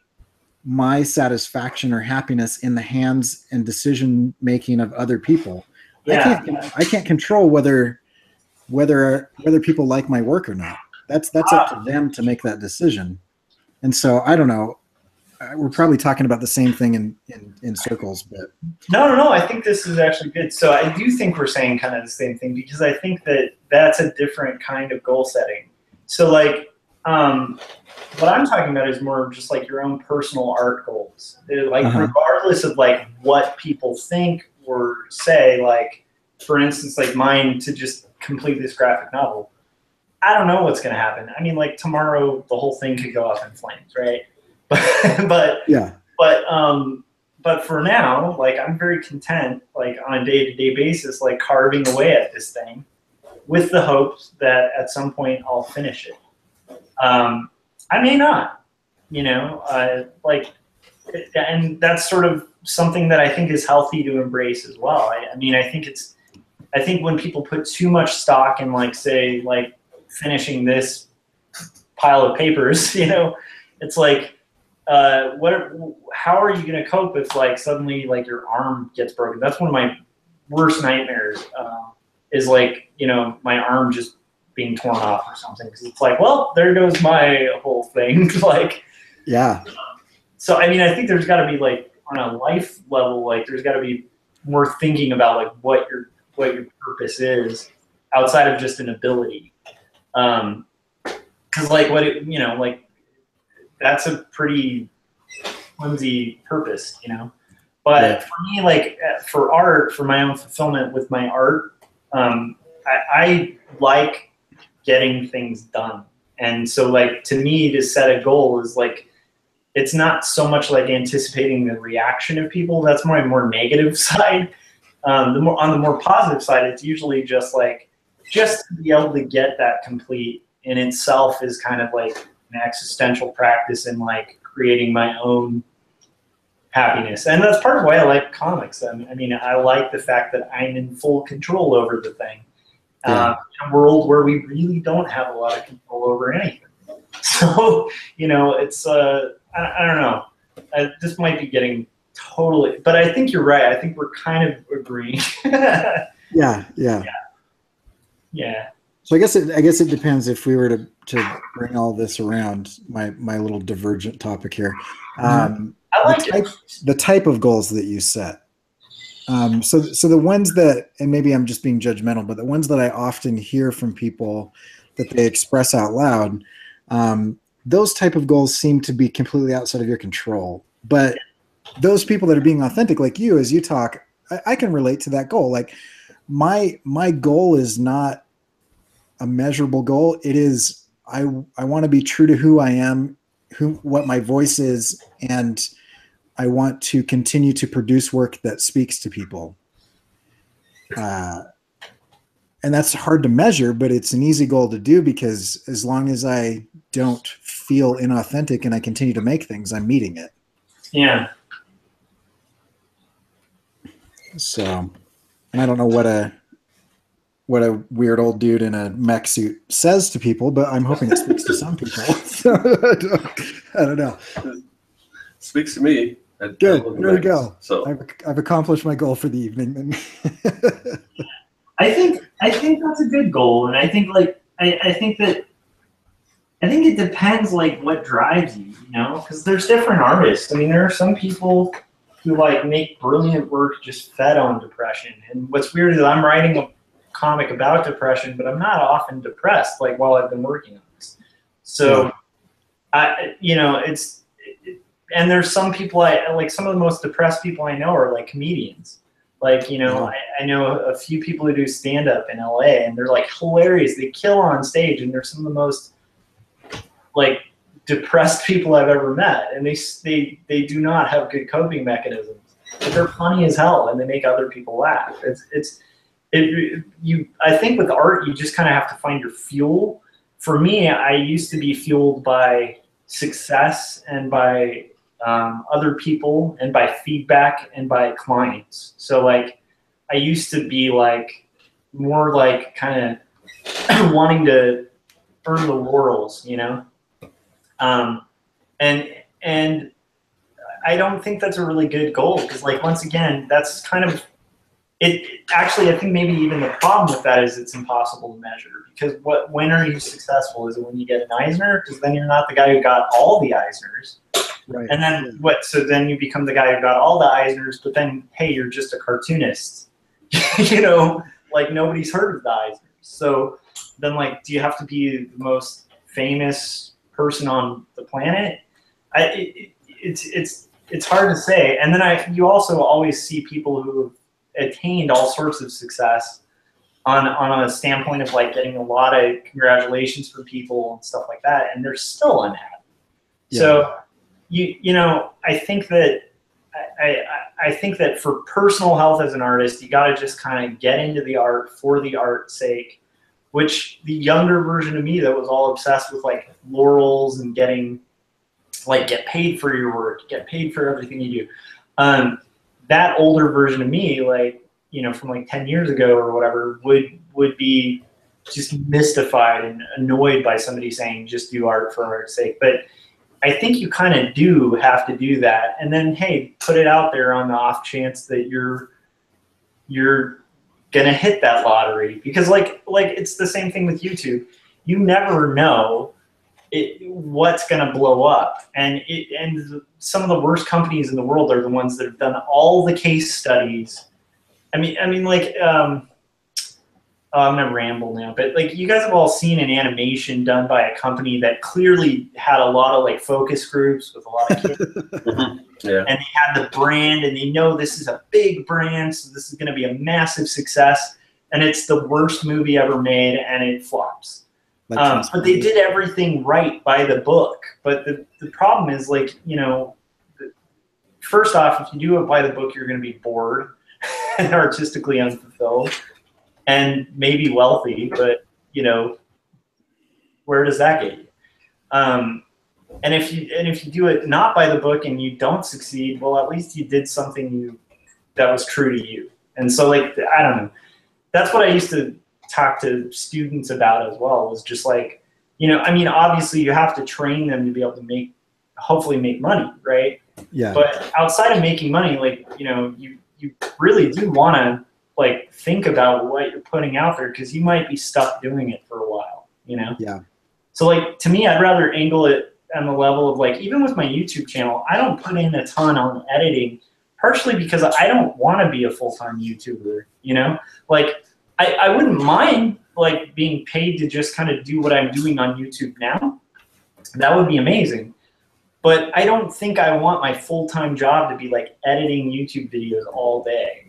satisfaction or happiness in the hands and decision making of other people. Yeah. I can't control whether people like my work or not. That's up to them to make that decision. And so I don't know. We're probably talking about the same thing in circles, but no. I think this is actually good. So I do think we're saying kind of the same thing, because I think that that's a different kind of goal setting. So like, what I'm talking about is more just like your own personal art goals. Like regardless of like what people think or say, like for instance, like mine to just complete this graphic novel. I don't know what's going to happen. I mean, like tomorrow the whole thing could go up in flames, right? But for now, like I'm very content, like on a day-to-day basis, like carving away at this thing with the hopes that at some point I'll finish it. I may not, and that's sort of something that I think is healthy to embrace as well. I mean, I think when people put too much stock in like, say, like finishing this pile of papers, it's like, how are you going to cope if like suddenly like your arm gets broken? That's one of my worst nightmares, is like, my arm just being torn off or something. Cause it's like, well, there goes my whole thing. Like, yeah. So, I mean, I think there's gotta be like on a life level, like there's gotta be more thinking about like what your purpose is outside of just an ability. Cause like like that's a pretty flimsy purpose, But yeah. for me, like for art, for my own fulfillment with my art, I like getting things done. And so like to me to set a goal is like, it's not so much like anticipating the reaction of people. That's my more negative side. On the more positive side, it's usually just to be able to get that complete in itself is kind of like an existential practice in like creating my own happiness. And that's part of why I like comics. I mean, I like the fact that I'm in full control over the thing. Yeah. In a world where we really don't have a lot of control over anything. So, it's, I don't know. This might be getting totally, but I think you're right. I think we're kind of agreeing. Yeah. So I guess it depends if we were to bring all this around my little divergent topic here. I the type of goals that you set. So the ones that, and maybe I'm just being judgmental, but the ones that I often hear from people that they express out loud, those type of goals seem to be completely outside of your control. But those people that are being authentic, like you, as you talk, I can relate to that goal. Like my goal is not a measurable goal. It is, I want to be true to who I am, what my voice is, and I want to continue to produce work that speaks to people. And that's hard to measure, but it's an easy goal to do, because as long as I don't feel inauthentic and I continue to make things, I'm meeting it. Yeah. So, and I don't know what a weird old dude in a mech suit says to people, but I'm hoping it speaks to some people. So, I don't know. Speaks to me. Good. There we go. So I've accomplished my goal for the evening. I think that's a good goal, and I think it depends like what drives you, you know, because there's different artists. I mean, there are some people who like make brilliant work just fed on depression. And what's weird is I'm writing a comic about depression, but I'm not often depressed like while I've been working on this. So, and there's some people some of the most depressed people I know are like comedians. Like, you know, I know a few people who do stand-up in LA, and they're like hilarious. They kill on stage, and they're some of the most like depressed people I've ever met. And they do not have good coping mechanisms, but they're funny as hell, and they make other people laugh. I think with art, you just kind of have to find your fuel. For me, I used to be fueled by success and by other people and by feedback and by clients. So like I used to be like more like kind of wanting to earn the laurels, you know? And I don't think that's a really good goal, because like, once again, that's kind of it. Actually, I think maybe even the problem with that is it's impossible to measure, because when are you successful? Is it when you get an Eisner? Because then you're not the guy who got all the Eisners. Right. And then what? So then you become the guy who got all the Eisners, but then, hey, you're just a cartoonist. You know, like nobody's heard of the Eisners. So then, like, do you have to be the most famous person on the planet? It's hard to say. And then you also always see people who have attained all sorts of success on a standpoint of like getting a lot of congratulations from people and stuff like that, and they're still unhappy. Yeah. So you know, I think that for personal health as an artist, you got to just kind of get into the art for the art's sake, which the younger version of me that was all obsessed with like laurels and getting like get paid for your work, get paid for everything you do. That older version of me, like, you know, from like 10 years ago or whatever, would be just mystified and annoyed by somebody saying just do art for art's sake. But I think you kind of do have to do that, and then, hey, put it out there on the off chance that you're gonna hit that lottery, because like it's the same thing with YouTube. You never know what's gonna blow up, and some of the worst companies in the world are the ones that have done all the case studies. I mean, like, I'm gonna ramble now, but like, you guys have all seen an animation done by a company that clearly had a lot of like focus groups with a lot of kids. Yeah. And they had the brand, and they know this is a big brand, so this is gonna be a massive success, and it's the worst movie ever made, and it flops. But they did everything right by the book. But the problem is, like, you know, first off, if you do it by the book, you're gonna be bored and artistically unfulfilled. And maybe wealthy, but, you know, where does that get you? And if you do it not by the book and you don't succeed, well, at least you did something that was true to you. And so, like, I don't know. That's what I used to talk to students about as well, was just like, you know, I mean, obviously you have to train them to be able to hopefully make money, right? Yeah. But outside of making money, like, you know, you really do want to, like, think about what you're putting out there, because you might be stuck doing it for a while, you know? Yeah. So, like, to me, I'd rather angle it on the level of like, even with my YouTube channel, I don't put in a ton on editing, partially because I don't want to be a full-time YouTuber, you know? Like, I wouldn't mind like being paid to just kind of do what I'm doing on YouTube now. That would be amazing. But I don't think I want my full-time job to be like editing YouTube videos all day.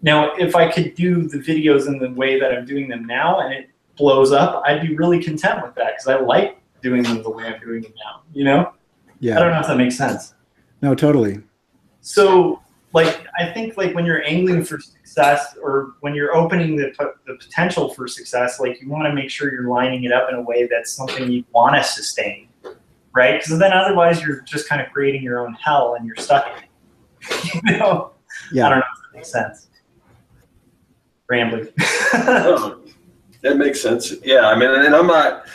Now, if I could do the videos in the way that I'm doing them now and it blows up, I'd be really content with that because I like doing them the way I'm doing them now, you know? Yeah. I don't know if that makes sense. No, totally. So, like, I think like when you're angling for success or when you're opening the potential for success, like you want to make sure you're lining it up in a way that's something you want to sustain, right? Because then otherwise you're just kind of creating your own hell and you're stuck in it, you know? Yeah. I don't know if that makes sense. Rambling. That makes sense. Yeah, I mean, and I'm not.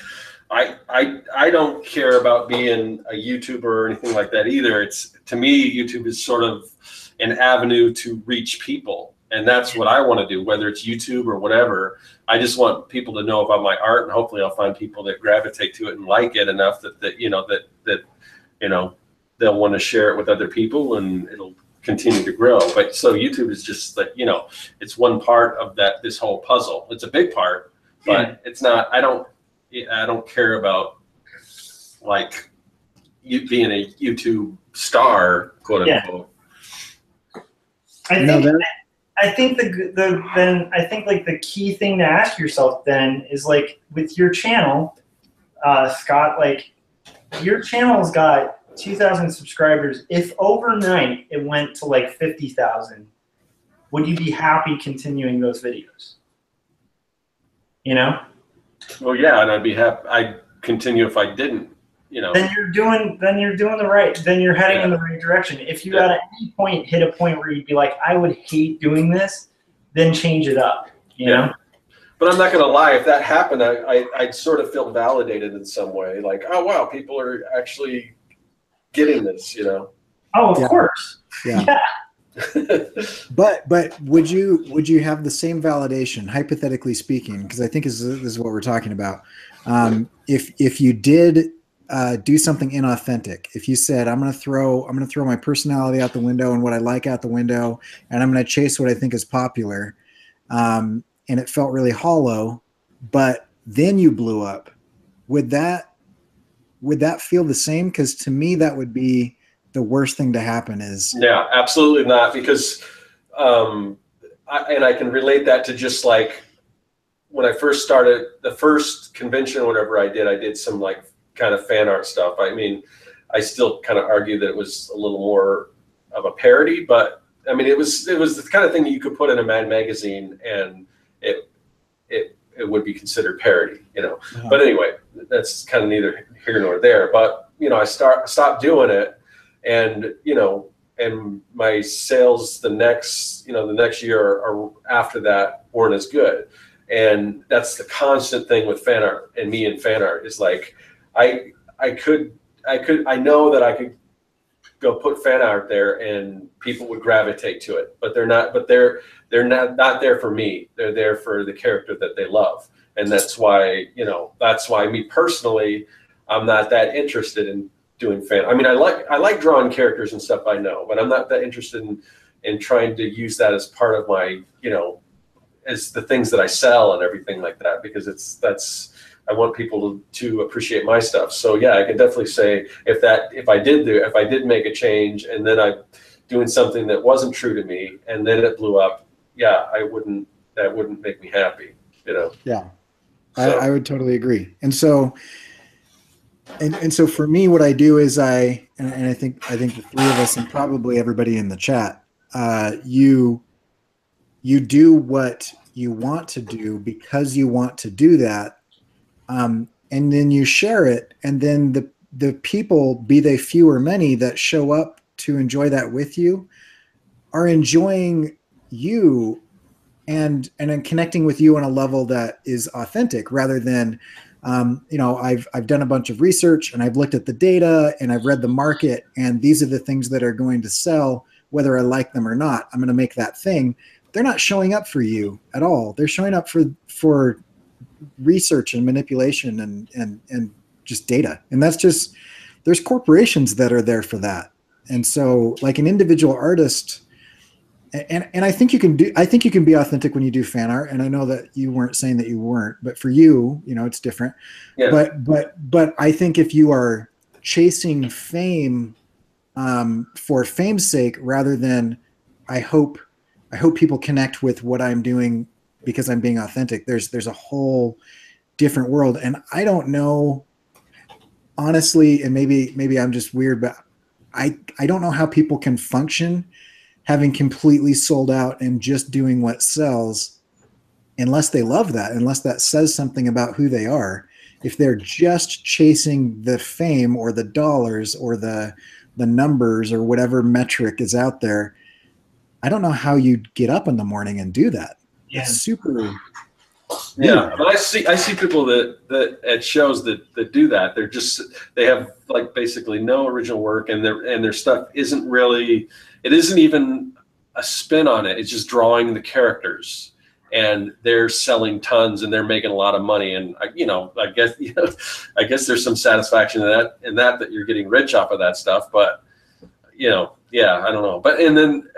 I don't care about being a YouTuber or anything like that either. It's, to me, YouTube is sort of an avenue to reach people, and that's what I want to do. Whether it's YouTube or whatever, I just want people to know about my art, and hopefully, I'll find people that gravitate to it and like it enough that you know they'll want to share it with other people, and it'll continue to grow. But so YouTube is just like, you know, it's one part of this whole puzzle. It's a big part, but it's not. I don't care about like you being a YouTube star, quote unquote. I think the key thing to ask yourself then is like with your channel, Scott, like your channel's got 2,000 subscribers. If overnight it went to like 50,000, would you be happy continuing those videos? You know? Well, yeah, and I'd be happy. I'd continue if I didn't, you know. Then you're doing the right. Then you're heading in the right direction. If you at any point hit a point where you'd be like, I would hate doing this, then change it up. You know. But I'm not going to lie. If that happened, I'd sort of feel validated in some way. Like, oh wow, people are actually getting this, you know. Oh, of course. Yeah. But would you have the same validation, hypothetically speaking, because I think this is what we're talking about, if you did do something inauthentic, if you said I'm gonna throw my personality out the window and what I like out the window, and I'm gonna chase what I think is popular, and it felt really hollow, but then you blew up, would that feel the same? Because to me that would be the worst thing to happen. Is absolutely not, because I can relate that to just like when I first started the first convention or whatever I did some like kind of fan art stuff. I mean, I still kind of argue that it was a little more of a parody, but I mean it was the kind of thing that you could put in a Mad magazine and it would be considered parody, you know. But anyway, that's kind of neither here nor there. But you know, I stopped doing it. And, you know, and my sales the next year or after that weren't as good. And that's the constant thing with fan art and me and fan art is like, I know that I could go put fan art there and people would gravitate to it, but they're not not there for me. They're there for the character that they love. And that's why me personally, I'm not that interested in doing fan. I mean, I like drawing characters and stuff, I know, but I'm not that interested in trying to use that as part of my, you know, as the things that I sell and everything like that, because I want people to appreciate my stuff. So yeah, I can definitely say if I did make a change and then I'm doing something that wasn't true to me and then it blew up, that wouldn't make me happy, you know? Yeah, so. I would totally agree. And so for me, what I do is and I think the three of us and probably everybody in the chat, you do what you want to do because you want to do that, and then you share it, and then the people, be they few or many, that show up to enjoy that with you, are enjoying you and connecting with you on a level that is authentic, rather than you know, I've done a bunch of research and I've looked at the data and I've read the market, and these are the things that are going to sell, whether I like them or not. I'm going to make that thing. They're not showing up for you at all. They're showing up for research and manipulation and just data. And that's just, there's corporations that are there for that. And so like an individual artist, and I think you can be authentic when you do fan art. And I know that you weren't saying that you weren't, but for you, it's different. Yeah. But I think if you are chasing fame for fame's sake, rather than I hope people connect with what I'm doing because I'm being authentic, there's a whole different world. And I don't know, honestly, and maybe I'm just weird, but I don't know how people can function having completely sold out and just doing what sells unless they love that, unless that says something about who they are. If they're just chasing the fame or the dollars or the numbers or whatever metric is out there, I don't know how you'd get up in the morning and do that. Yeah. It's super. Yeah, but I see people that at shows that do that. They have like basically no original work, and their stuff isn't really. It isn't even a spin on it. It's just drawing the characters, and they're selling tons, and they're making a lot of money. And I guess there's some satisfaction in that you're getting rich off of that stuff. But yeah, I don't know. But and then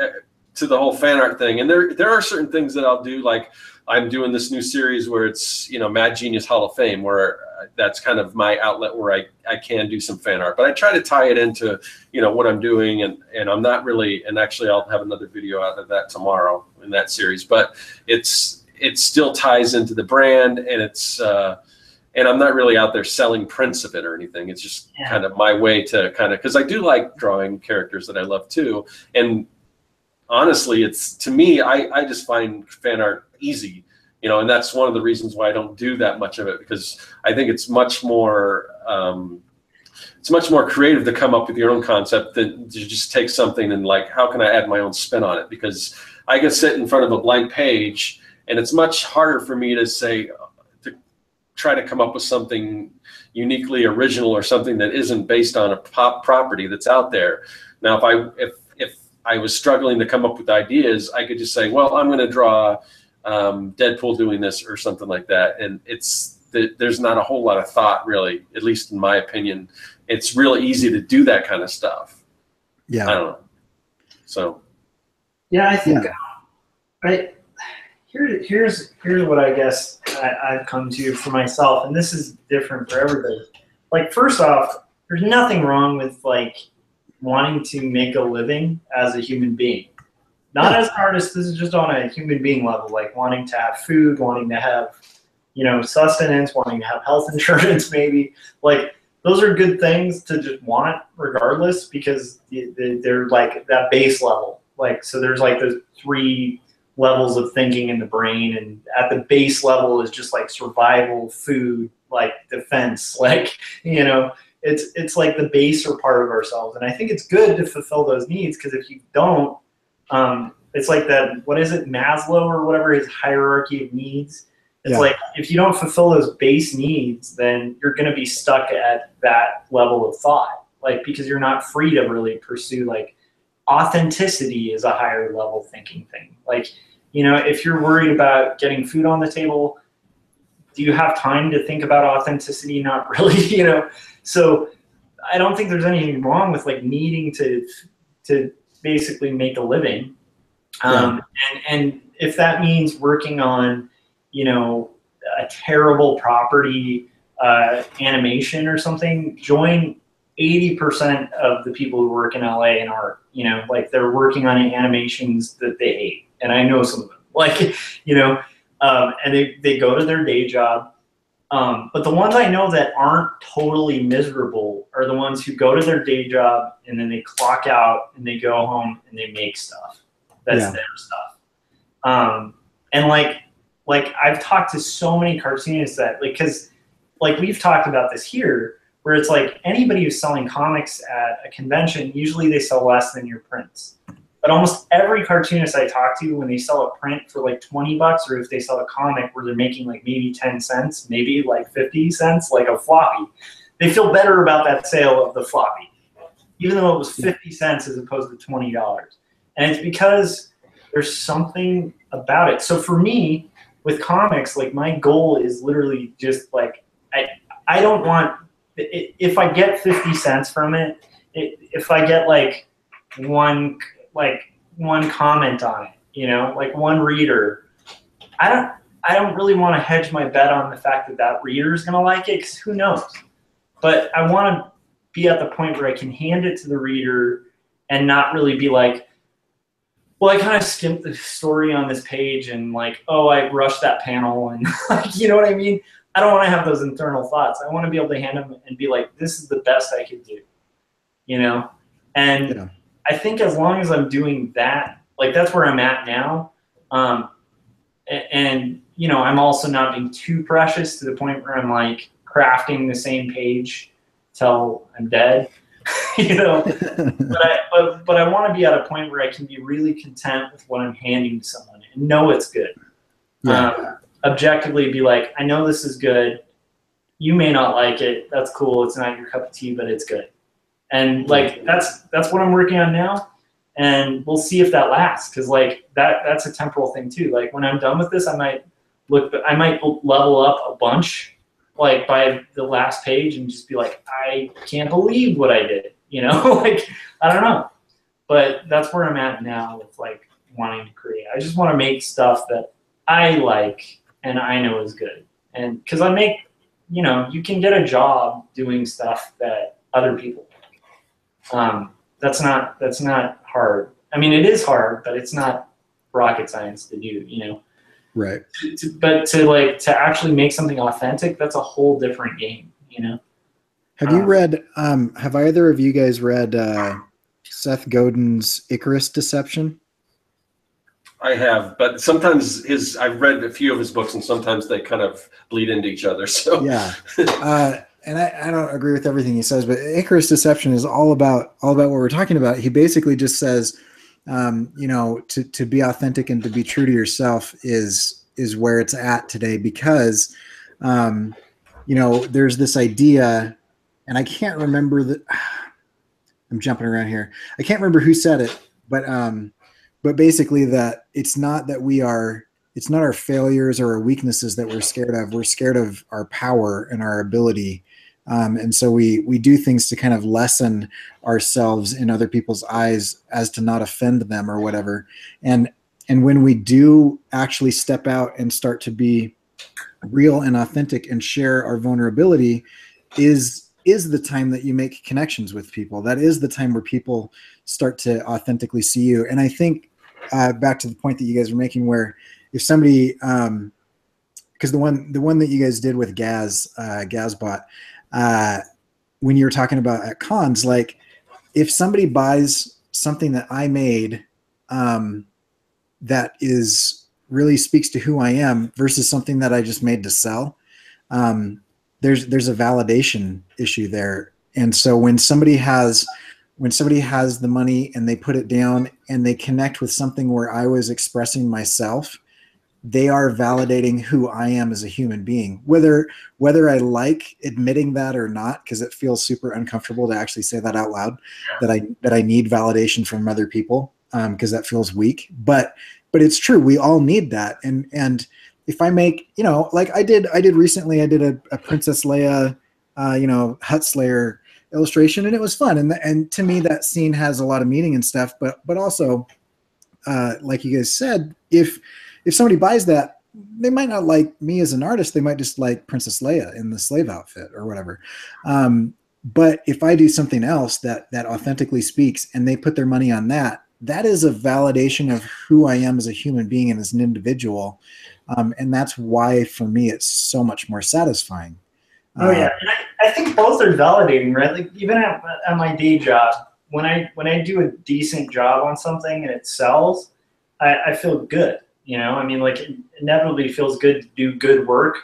to the whole fan art thing, and there are certain things that I'll do, like I'm doing this new series where it's Mad Genius Hall of Fame, where that's kind of my outlet where I can do some fan art, but I try to tie it into what I'm doing, and I'm not really, and actually I'll have another video out of that tomorrow in that series, but it still ties into the brand, and it's and I'm not really out there selling prints of it or anything. It's just kind of my way to because I do like drawing characters that I love too, and honestly, it's, to me, I just find fan art easy, and that's one of the reasons why I don't do that much of it, because I think it's much more creative to come up with your own concept than to just take something and like, how can I add my own spin on it? Because I can sit in front of a blank page, and it's much harder for me to try to come up with something uniquely original or something that isn't based on a pop property that's out there. Now, if I was struggling to come up with ideas, I could just say, well, I'm going to draw Deadpool doing this or something like that. And there's not a whole lot of thought, really, at least in my opinion. It's really easy to do that kind of stuff. Yeah. I don't know. So. Yeah, I think here's what I guess I've come to for myself, and this is different for everybody. Like, first off, there's nothing wrong with like wanting to make a living as a human being. Not as an artist, this is just on a human being level, like wanting to have food, wanting to have, sustenance, wanting to have health insurance maybe. Like, those are good things to just want regardless, because they're like that base level. Like, so there's like those 3 levels of thinking in the brain, and at the base level is just like survival, food, like defense, like, it's like the baser part of ourselves. And I think it's good to fulfill those needs, because if you don't, it's like that, what is it, Maslow or whatever, his hierarchy of needs. It's like, if you don't fulfill those base needs, then you're going to be stuck at that level of thought, like, because you're not free to really pursue, like, authenticity is a higher level thinking thing. Like, if you're worried about getting food on the table, do you have time to think about authenticity? Not really, So I don't think there's anything wrong with like needing to basically make a living. And if that means working on, a terrible property animation or something, join 80% of the people who work in LA in art. Like, they're working on animations that they hate. And I know some of them, like, and they go to their day job. But the ones I know that aren't totally miserable are the ones who go to their day job and then they clock out and they go home and they make stuff. That's their stuff. And like I've talked to so many cartoonists that, like, because like we've talked about this here, where it's like anybody who's selling comics at a convention, usually they sell less than your prints. But almost every cartoonist I talk to, when they sell a print for like $20, or if they sell a comic where they're making like maybe 10 cents, maybe like 50 cents, like a floppy, they feel better about that sale of the floppy, even though it was 50 cents as opposed to $20. And it's because there's something about it. So for me, with comics, like, my goal is literally just like, I don't want if I get 50 cents from it, if I get like one comment on it, you know, like one reader, I don't really want to hedge my bet on the fact that reader is going to like it, because who knows? But I want to be at the point where I can hand it to the reader and not really be like, well, I kind of skimped the story on this page and like, oh, I rushed that panel, and like, you know what I mean? I don't want to have those internal thoughts. I want to be able to hand them and be like, this is the best I could do, you know? And yeah. I think as long as I'm doing that, like that's where I'm at now. And you know, I'm also not being too precious to the point where I'm like crafting the same page till I'm dead, you know. but I want to be at a point where I can be really content with what I'm handing to someone and know it's good. Yeah. Objectively be like, I know this is good. You may not like it. That's cool. It's not your cup of tea, but it's good. And like that's what I'm working on now. And we'll see if that lasts, because like that's a temporal thing too. Like when I'm done with this, I might level up a bunch, like by the last page, and just be like, I can't believe what I did, you know. Like I don't know, but that's where I'm at now with like wanting to create. I just want to make stuff that I like and I know is good, and because I make, you know, you can get a job doing stuff that other people like. That's not hard. I mean, it is hard, but it's not rocket science to do, you know. Right. But to actually make something authentic, that's a whole different game, you know. Have you read? Have either of you guys read Seth Godin's Icarus Deception? I have, but sometimes I've read a few of his books, and sometimes they kind of bleed into each other. So yeah. And I don't agree with everything he says, but Icarus Deception is all about what we're talking about. He basically just says, you know, to be authentic and to be true to yourself is where it's at today, because, you know, there's this idea, and I can't remember I'm jumping around here. I can't remember who said it, but basically that it's not our failures or our weaknesses that we're scared of. We're scared of our power and our ability. And so we do things to kind of lessen ourselves in other people's eyes as to not offend them or whatever. And when we do actually step out and start to be real and authentic and share our vulnerability is the time that you make connections with people. That is the time where people start to authentically see you. And I think back to the point that you guys were making, where if somebody, because the one that you guys did with Gazbot, when you were talking about at cons, like if somebody buys something that I made that really speaks to who I am versus something that I just made to sell, there's a validation issue there. And so when somebody has the money and they put it down and they connect with something where I was expressing myself, they are validating who I am as a human being, whether I like admitting that or not, because it feels super uncomfortable to actually say that out loud, that I need validation from other people, because that feels weak. But it's true. We all need that. And if I make, you know, like I did recently, I did a Princess Leia, you know, Hut Slayer illustration, and it was fun. And to me, that scene has a lot of meaning and stuff. But also, like you guys said, if somebody buys that, they might not like me as an artist. They might just like Princess Leia in the slave outfit or whatever. But if I do something else that authentically speaks and they put their money on that, that is a validation of who I am as a human being and as an individual. And that's why, for me, it's so much more satisfying. Oh yeah, and I think both are validating, right? Like even at my day job, when I do a decent job on something and it sells, I feel good. You know, I mean, like, it inevitably feels good to do good work,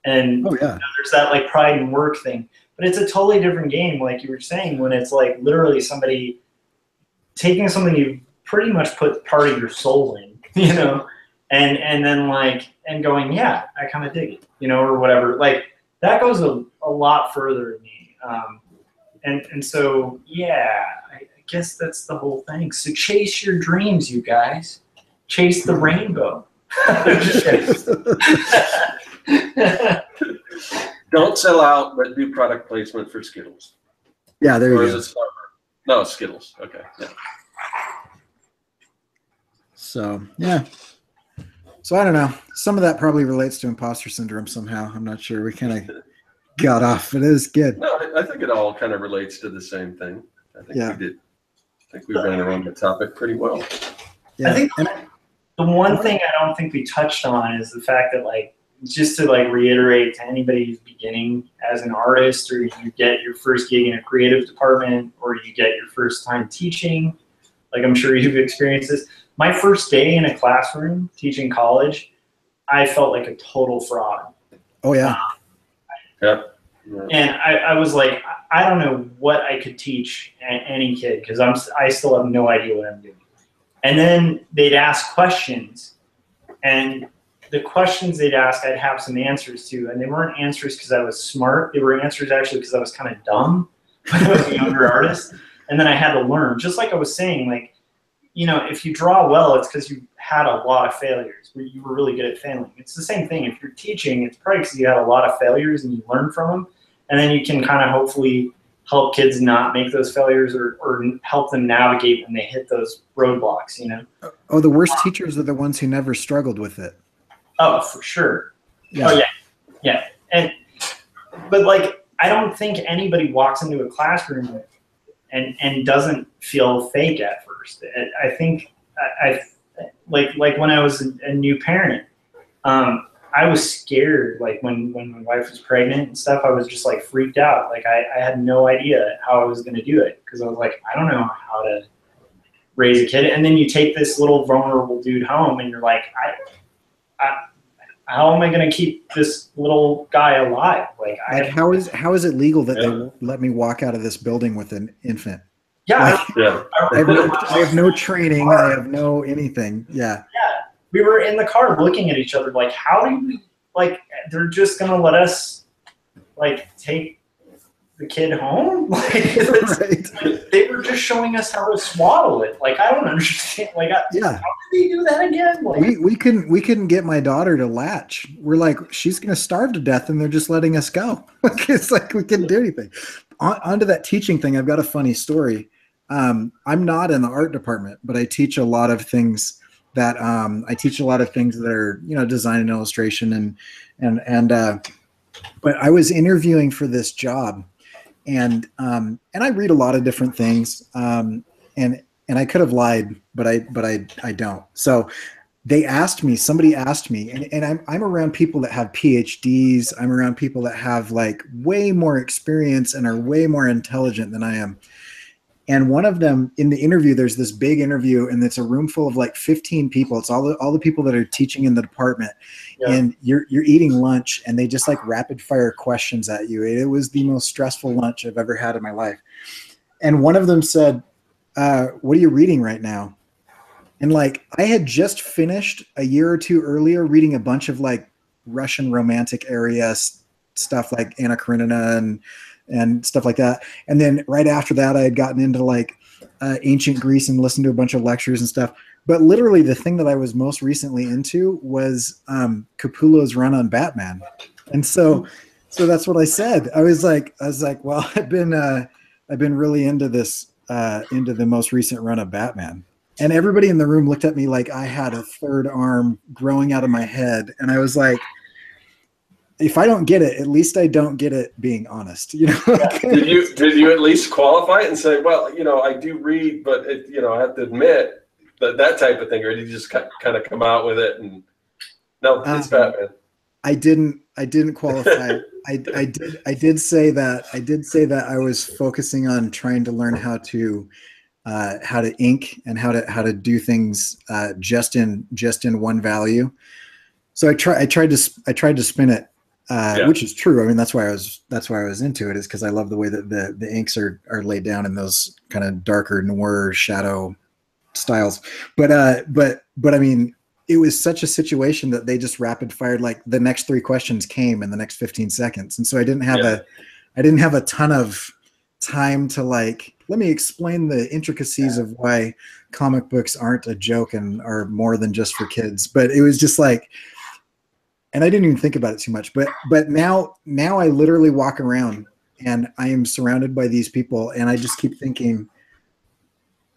and you know, there's that like pride in work thing. But it's a totally different game, like you were saying, when it's like literally somebody taking something you pretty much put part of your soul in, you know, and then like and going, yeah, I kind of dig it, you know, or whatever. Like that goes a lot further than me. And so yeah, I guess that's the whole thing. So chase your dreams, you guys. Chase the rainbow. Don't sell out, but do product placement for Skittles. Yeah, there Or you go. is it Starburst? No, Skittles. Okay. Yeah. So yeah. So I don't know. Some of that probably relates to imposter syndrome somehow. I'm not sure. We kind of got off, but it was good. No, I think it all kind of relates to the same thing. I think we did. I think we ran around the topic pretty well. Yeah. I think the one thing I don't think we touched on is the fact that, like, just to like reiterate to anybody who's beginning as an artist, or you get your first gig in a creative department, or you get your first time teaching, like I'm sure you've experienced this. My first day in a classroom teaching college, I felt like a total fraud. Oh yeah. Yeah. And I was like, I don't know what I could teach any kid, because I still have no idea what I'm doing. And then they'd ask questions, and the questions they'd ask, I'd have some answers to, and they weren't answers because I was smart. They were answers actually because I was kind of dumb when I was a younger artist. And then I had to learn, just like I was saying, like, you know, if you draw well, it's because you had a lot of failures. You were really good at failing. It's the same thing. If you're teaching, it's probably because you had a lot of failures and you learn from them. And then you can kind of hopefully help kids not make those failures, or help them navigate when they hit those roadblocks, you know? Oh, the worst teachers are the ones who never struggled with it. Oh, for sure. Yeah. Oh, yeah. Yeah. But like, I don't think anybody walks into a classroom and doesn't feel fake at first. I think like when I was a new parent, I was scared. Like when my wife was pregnant and stuff, I was just like freaked out. Like I had no idea how I was going to do it, because I was like, I don't know how to raise a kid. And then you take this little vulnerable dude home, and you're like, how am I going to keep this little guy alive? Like how is it legal that they won't let me walk out of this building with an infant? Yeah. Like, I have no training. I have no anything. Yeah. Yeah. We were in the car looking at each other like, how do we, like, they're just going to let us, like, take the kid home? Like, like, they were just showing us how to swaddle it. Like, I don't understand. Like, how did they do that again? Like, we couldn't get my daughter to latch. We're like, she's going to starve to death, and they're just letting us go. It's like we couldn't do anything. Onto that teaching thing, I've got a funny story. I'm not in the art department, but I teach a lot of things that are, you know, design and illustration, but I was interviewing for this job, and I read a lot of different things, and I could have lied, but I don't. So somebody asked me, and I'm around people that have PhDs. I'm around people that have like way more experience and are way more intelligent than I am. And one of them in the interview, there's this big interview, and it's a room full of like 15 people. It's all the people that are teaching in the department, and you're eating lunch, and they just like rapid fire questions at you. It was the most stressful lunch I've ever had in my life. And one of them said, "What are you reading right now?" And like, I had just finished a year or two earlier reading a bunch of like Russian romantic area stuff, like Anna Karenina and stuff like that. And then right after that, I had gotten into like ancient Greece and listened to a bunch of lectures and stuff. But literally the thing that I was most recently into was Capullo's run on Batman. And so that's what I said. I was like, well, I've been really into this, into the most recent run of Batman. And everybody in the room looked at me like I had a third arm growing out of my head. And I was like, if I don't get it, at least I don't get it being honest. You know? Did you at least qualify it and say, well, you know, I do read, but you know, I have to admit that type of thing, or did you just kind of come out with it and no, it's Batman? I didn't qualify. I did say that I was focusing on trying to learn how to ink and how to do things just in one value. So I tried to spin it, which is true. I mean, that's why I was into it, is because I love the way that the inks are laid down in those kind of darker noir shadow styles. But I mean, it was such a situation that they just rapid fired, like the next 3 questions came in the next 15 seconds. And so I didn't have a ton of time to like, let me explain the intricacies of why comic books aren't a joke and are more than just for kids. But it was just like, and I didn't even think about it too much, but now I literally walk around and I am surrounded by these people, and I just keep thinking,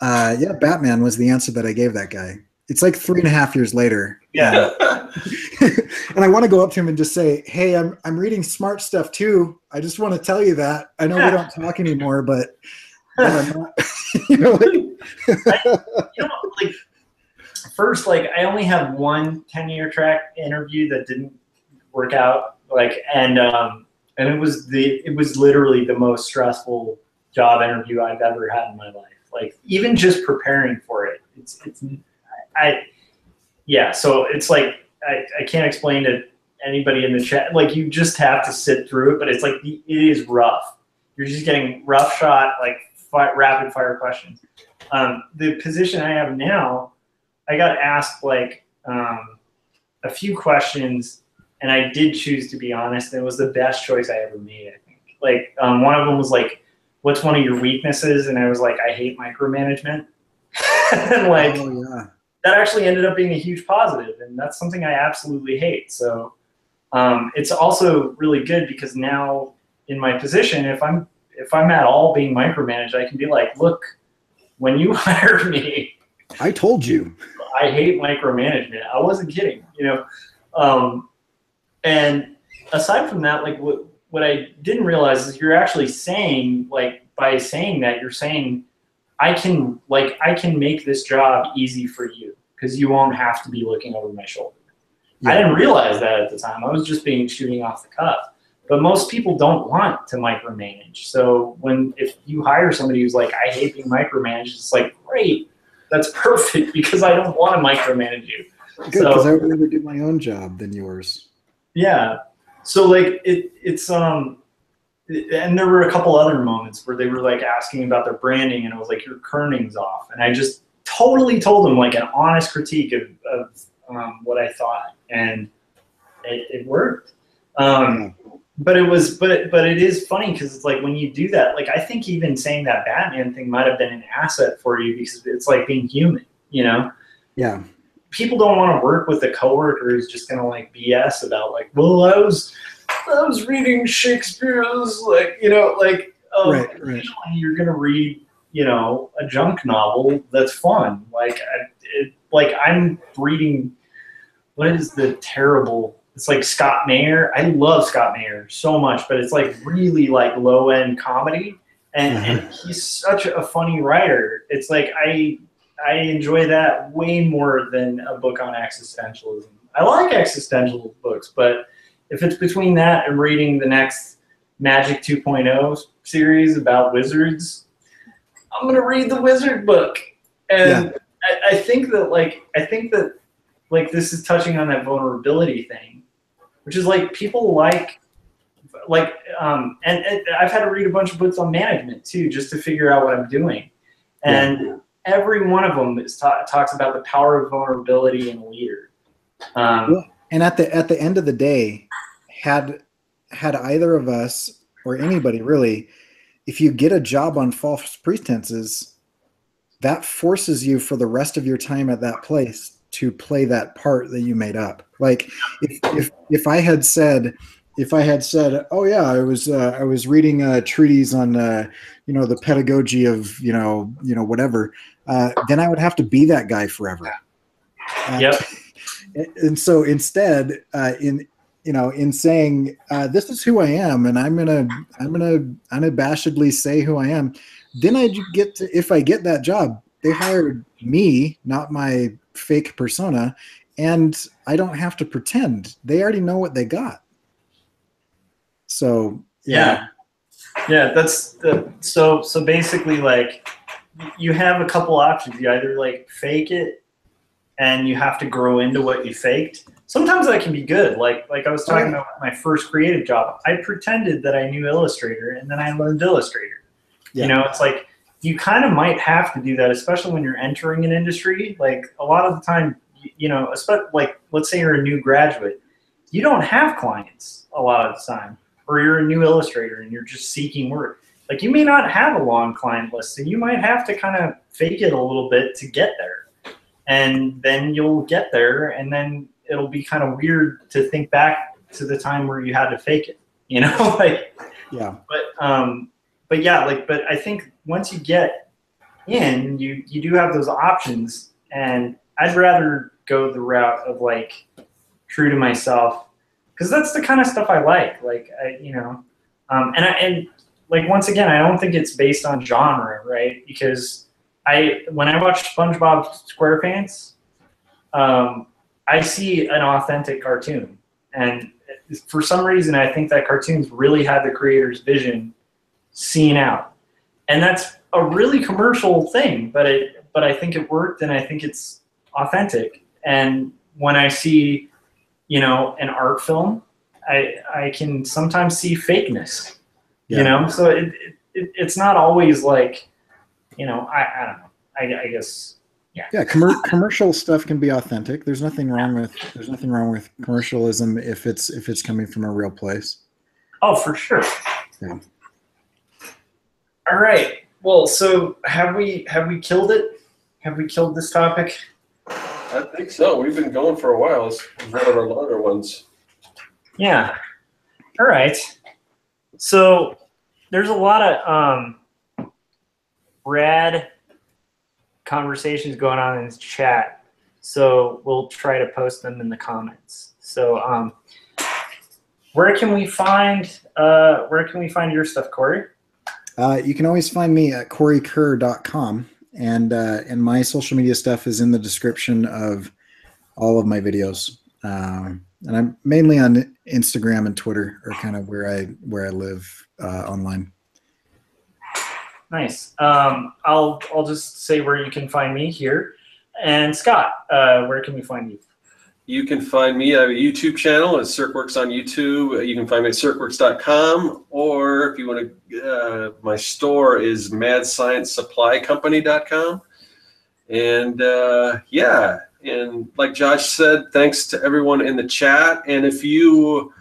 yeah, Batman was the answer that I gave that guy. It's like 3.5 years later. Yeah. And I want to go up to him and just say, hey, I'm reading smart stuff too. I just want to tell you that. I know we don't talk anymore, but I'm not, like first, like I only have one tenure track interview that didn't work out. Like, and it was literally the most stressful job interview I've ever had in my life. Like even just preparing for it, so it's like, I can't explain to anybody in the chat. Like you just have to sit through it, but it's like it is rough. You're just getting roughshod, like rapid fire questions. The position I have now, I got asked like a few questions, and I did choose to be honest. And it was the best choice I ever made, I think. Like one of them was like, "What's one of your weaknesses?" And I was like, "I hate micromanagement." And like. Oh, yeah. That actually ended up being a huge positive, and that's something I absolutely hate. So it's also really good because now in my position, if I'm at all being micromanaged, I can be like, look, when you hired me, I told you I hate micromanagement. I wasn't kidding, and aside from that, like what I didn't realize is you're actually saying, like by saying that, you're saying I can make this job easy for you because you won't have to be looking over my shoulder. Yeah. I didn't realize that at the time. I was just shooting off the cuff. But most people don't want to micromanage. So if you hire somebody who's like, I hate being micromanaged, it's like, great, that's perfect because I don't want to micromanage you. Good, because I would rather do my own job than yours. Yeah. So like it's and there were a couple other moments where they were like asking about their branding, and it was like, your kerning's off. And I just totally told them like an honest critique of what I thought, and it worked. But it is funny because it's like when you do that, like I think even saying that Batman thing might have been an asset for you because it's like being human, Yeah. People don't want to work with a coworker who's just gonna like BS about like, well, I was reading Shakespeare's, like, right. You're going to read, a junk novel that's fun. Like, I'm reading, what is the terrible, it's like Scott Mayer. I love Scott Mayer so much, but it's like really like low end comedy. And he's such a funny writer. It's like, I enjoy that way more than a book on existentialism. I like existential books, but if it's between that and reading the next Magic 2.0 series about wizards, I'm going to read the wizard book. And yeah. I think that this is touching on that vulnerability thing, which is like people and I've had to read a bunch of books on management too, just to figure out what I'm doing. And every one of them talks about the power of vulnerability in a leader. And at the end of the day, had either of us or anybody really, if you get a job on false pretenses, that forces you for the rest of your time at that place to play that part that you made up. Like if I had said, oh yeah, I was reading a treatise on the pedagogy of whatever, then I would have to be that guy forever. Yep. And so instead, in saying this is who I am, and I'm gonna unabashedly say who I am, then if I get that job, they hired me, not my fake persona, and I don't have to pretend. They already know what they got. So yeah, that's so basically, like, you have a couple options. You either like fake it, and you have to grow into what you faked. Sometimes that can be good. Like I was talking about my first creative job. I pretended that I knew Illustrator, and then I learned Illustrator. Yeah. It's like you kind of might have to do that, especially when you're entering an industry. Like a lot of the time, especially like let's say you're a new graduate, you don't have clients a lot of the time, or you're a new illustrator and you're just seeking work. Like you may not have a long client list, and you might have to kind of fake it a little bit to get there. And then you'll get there, and then it'll be kind of weird to think back to the time where you had to fake it, you know, like, Yeah. But yeah, like, but I think once you get in, you do have those options, and I'd rather go the route of like true to myself, because that's the kind of stuff I like. Like, and like, once again, I don't think it's based on genre, right? Because when I watch SpongeBob SquarePants, I see an authentic cartoon, and for some reason, I think that cartoons really had the creator's vision seen out, and that's a really commercial thing, but I think it worked, and I think it's authentic. And when I see, you know, an art film, I can sometimes see fakeness, you know. So it's not always like, you know, I don't know. I guess. Yeah. Commercial stuff can be authentic. There's nothing wrong with commercialism if it's coming from a real place. Oh, for sure. Yeah. All right. Well, so have we killed it? Have we killed this topic? I think so. We've been going for a while. It's one of our longer ones. Yeah. All right. So there's a lot of rad conversations going on in this chat, so we'll try to post them in the comments. So where can we find your stuff, Cory? You can always find me at corykerr.com, and my social media stuff is in the description of all of my videos. And I'm mainly on Instagram and Twitter, are kind of where I live online. Nice. I'll just say where you can find me here. And Scott, where can we find you? You can find me. I have a YouTube channel. It's Serkworks on YouTube. You can find me at serkworks.com, or if you want to, my store is madsciencesupplycompany.com. And yeah, and like Josh said, thanks to everyone in the chat. And if you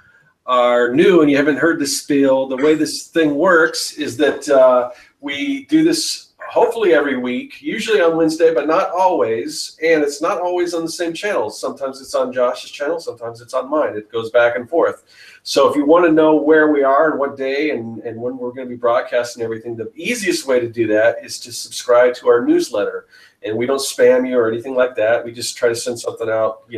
are new and you haven't heard the spiel, the way this thing works is that we do this hopefully every week, usually on Wednesday, but not always. And it's not always on the same channels. Sometimes it's on Josh's channel, sometimes it's on mine. It goes back and forth. So if you want to know where we are and what day and when we're going to be broadcasting everything, the easiest way to do that is to subscribe to our newsletter. And we don't spam you or anything like that. We just try to send something out,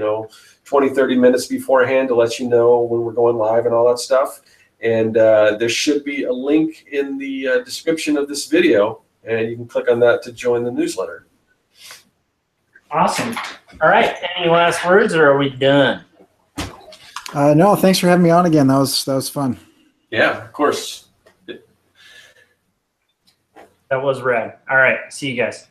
20, 30 minutes beforehand to let you know when we're going live and all that stuff. And there should be a link in the description of this video, and you can click on that to join the newsletter. Awesome. All right. Any last words, or are we done? No, thanks for having me on again. That was fun. Yeah, of course. That was rad. All right. See you guys.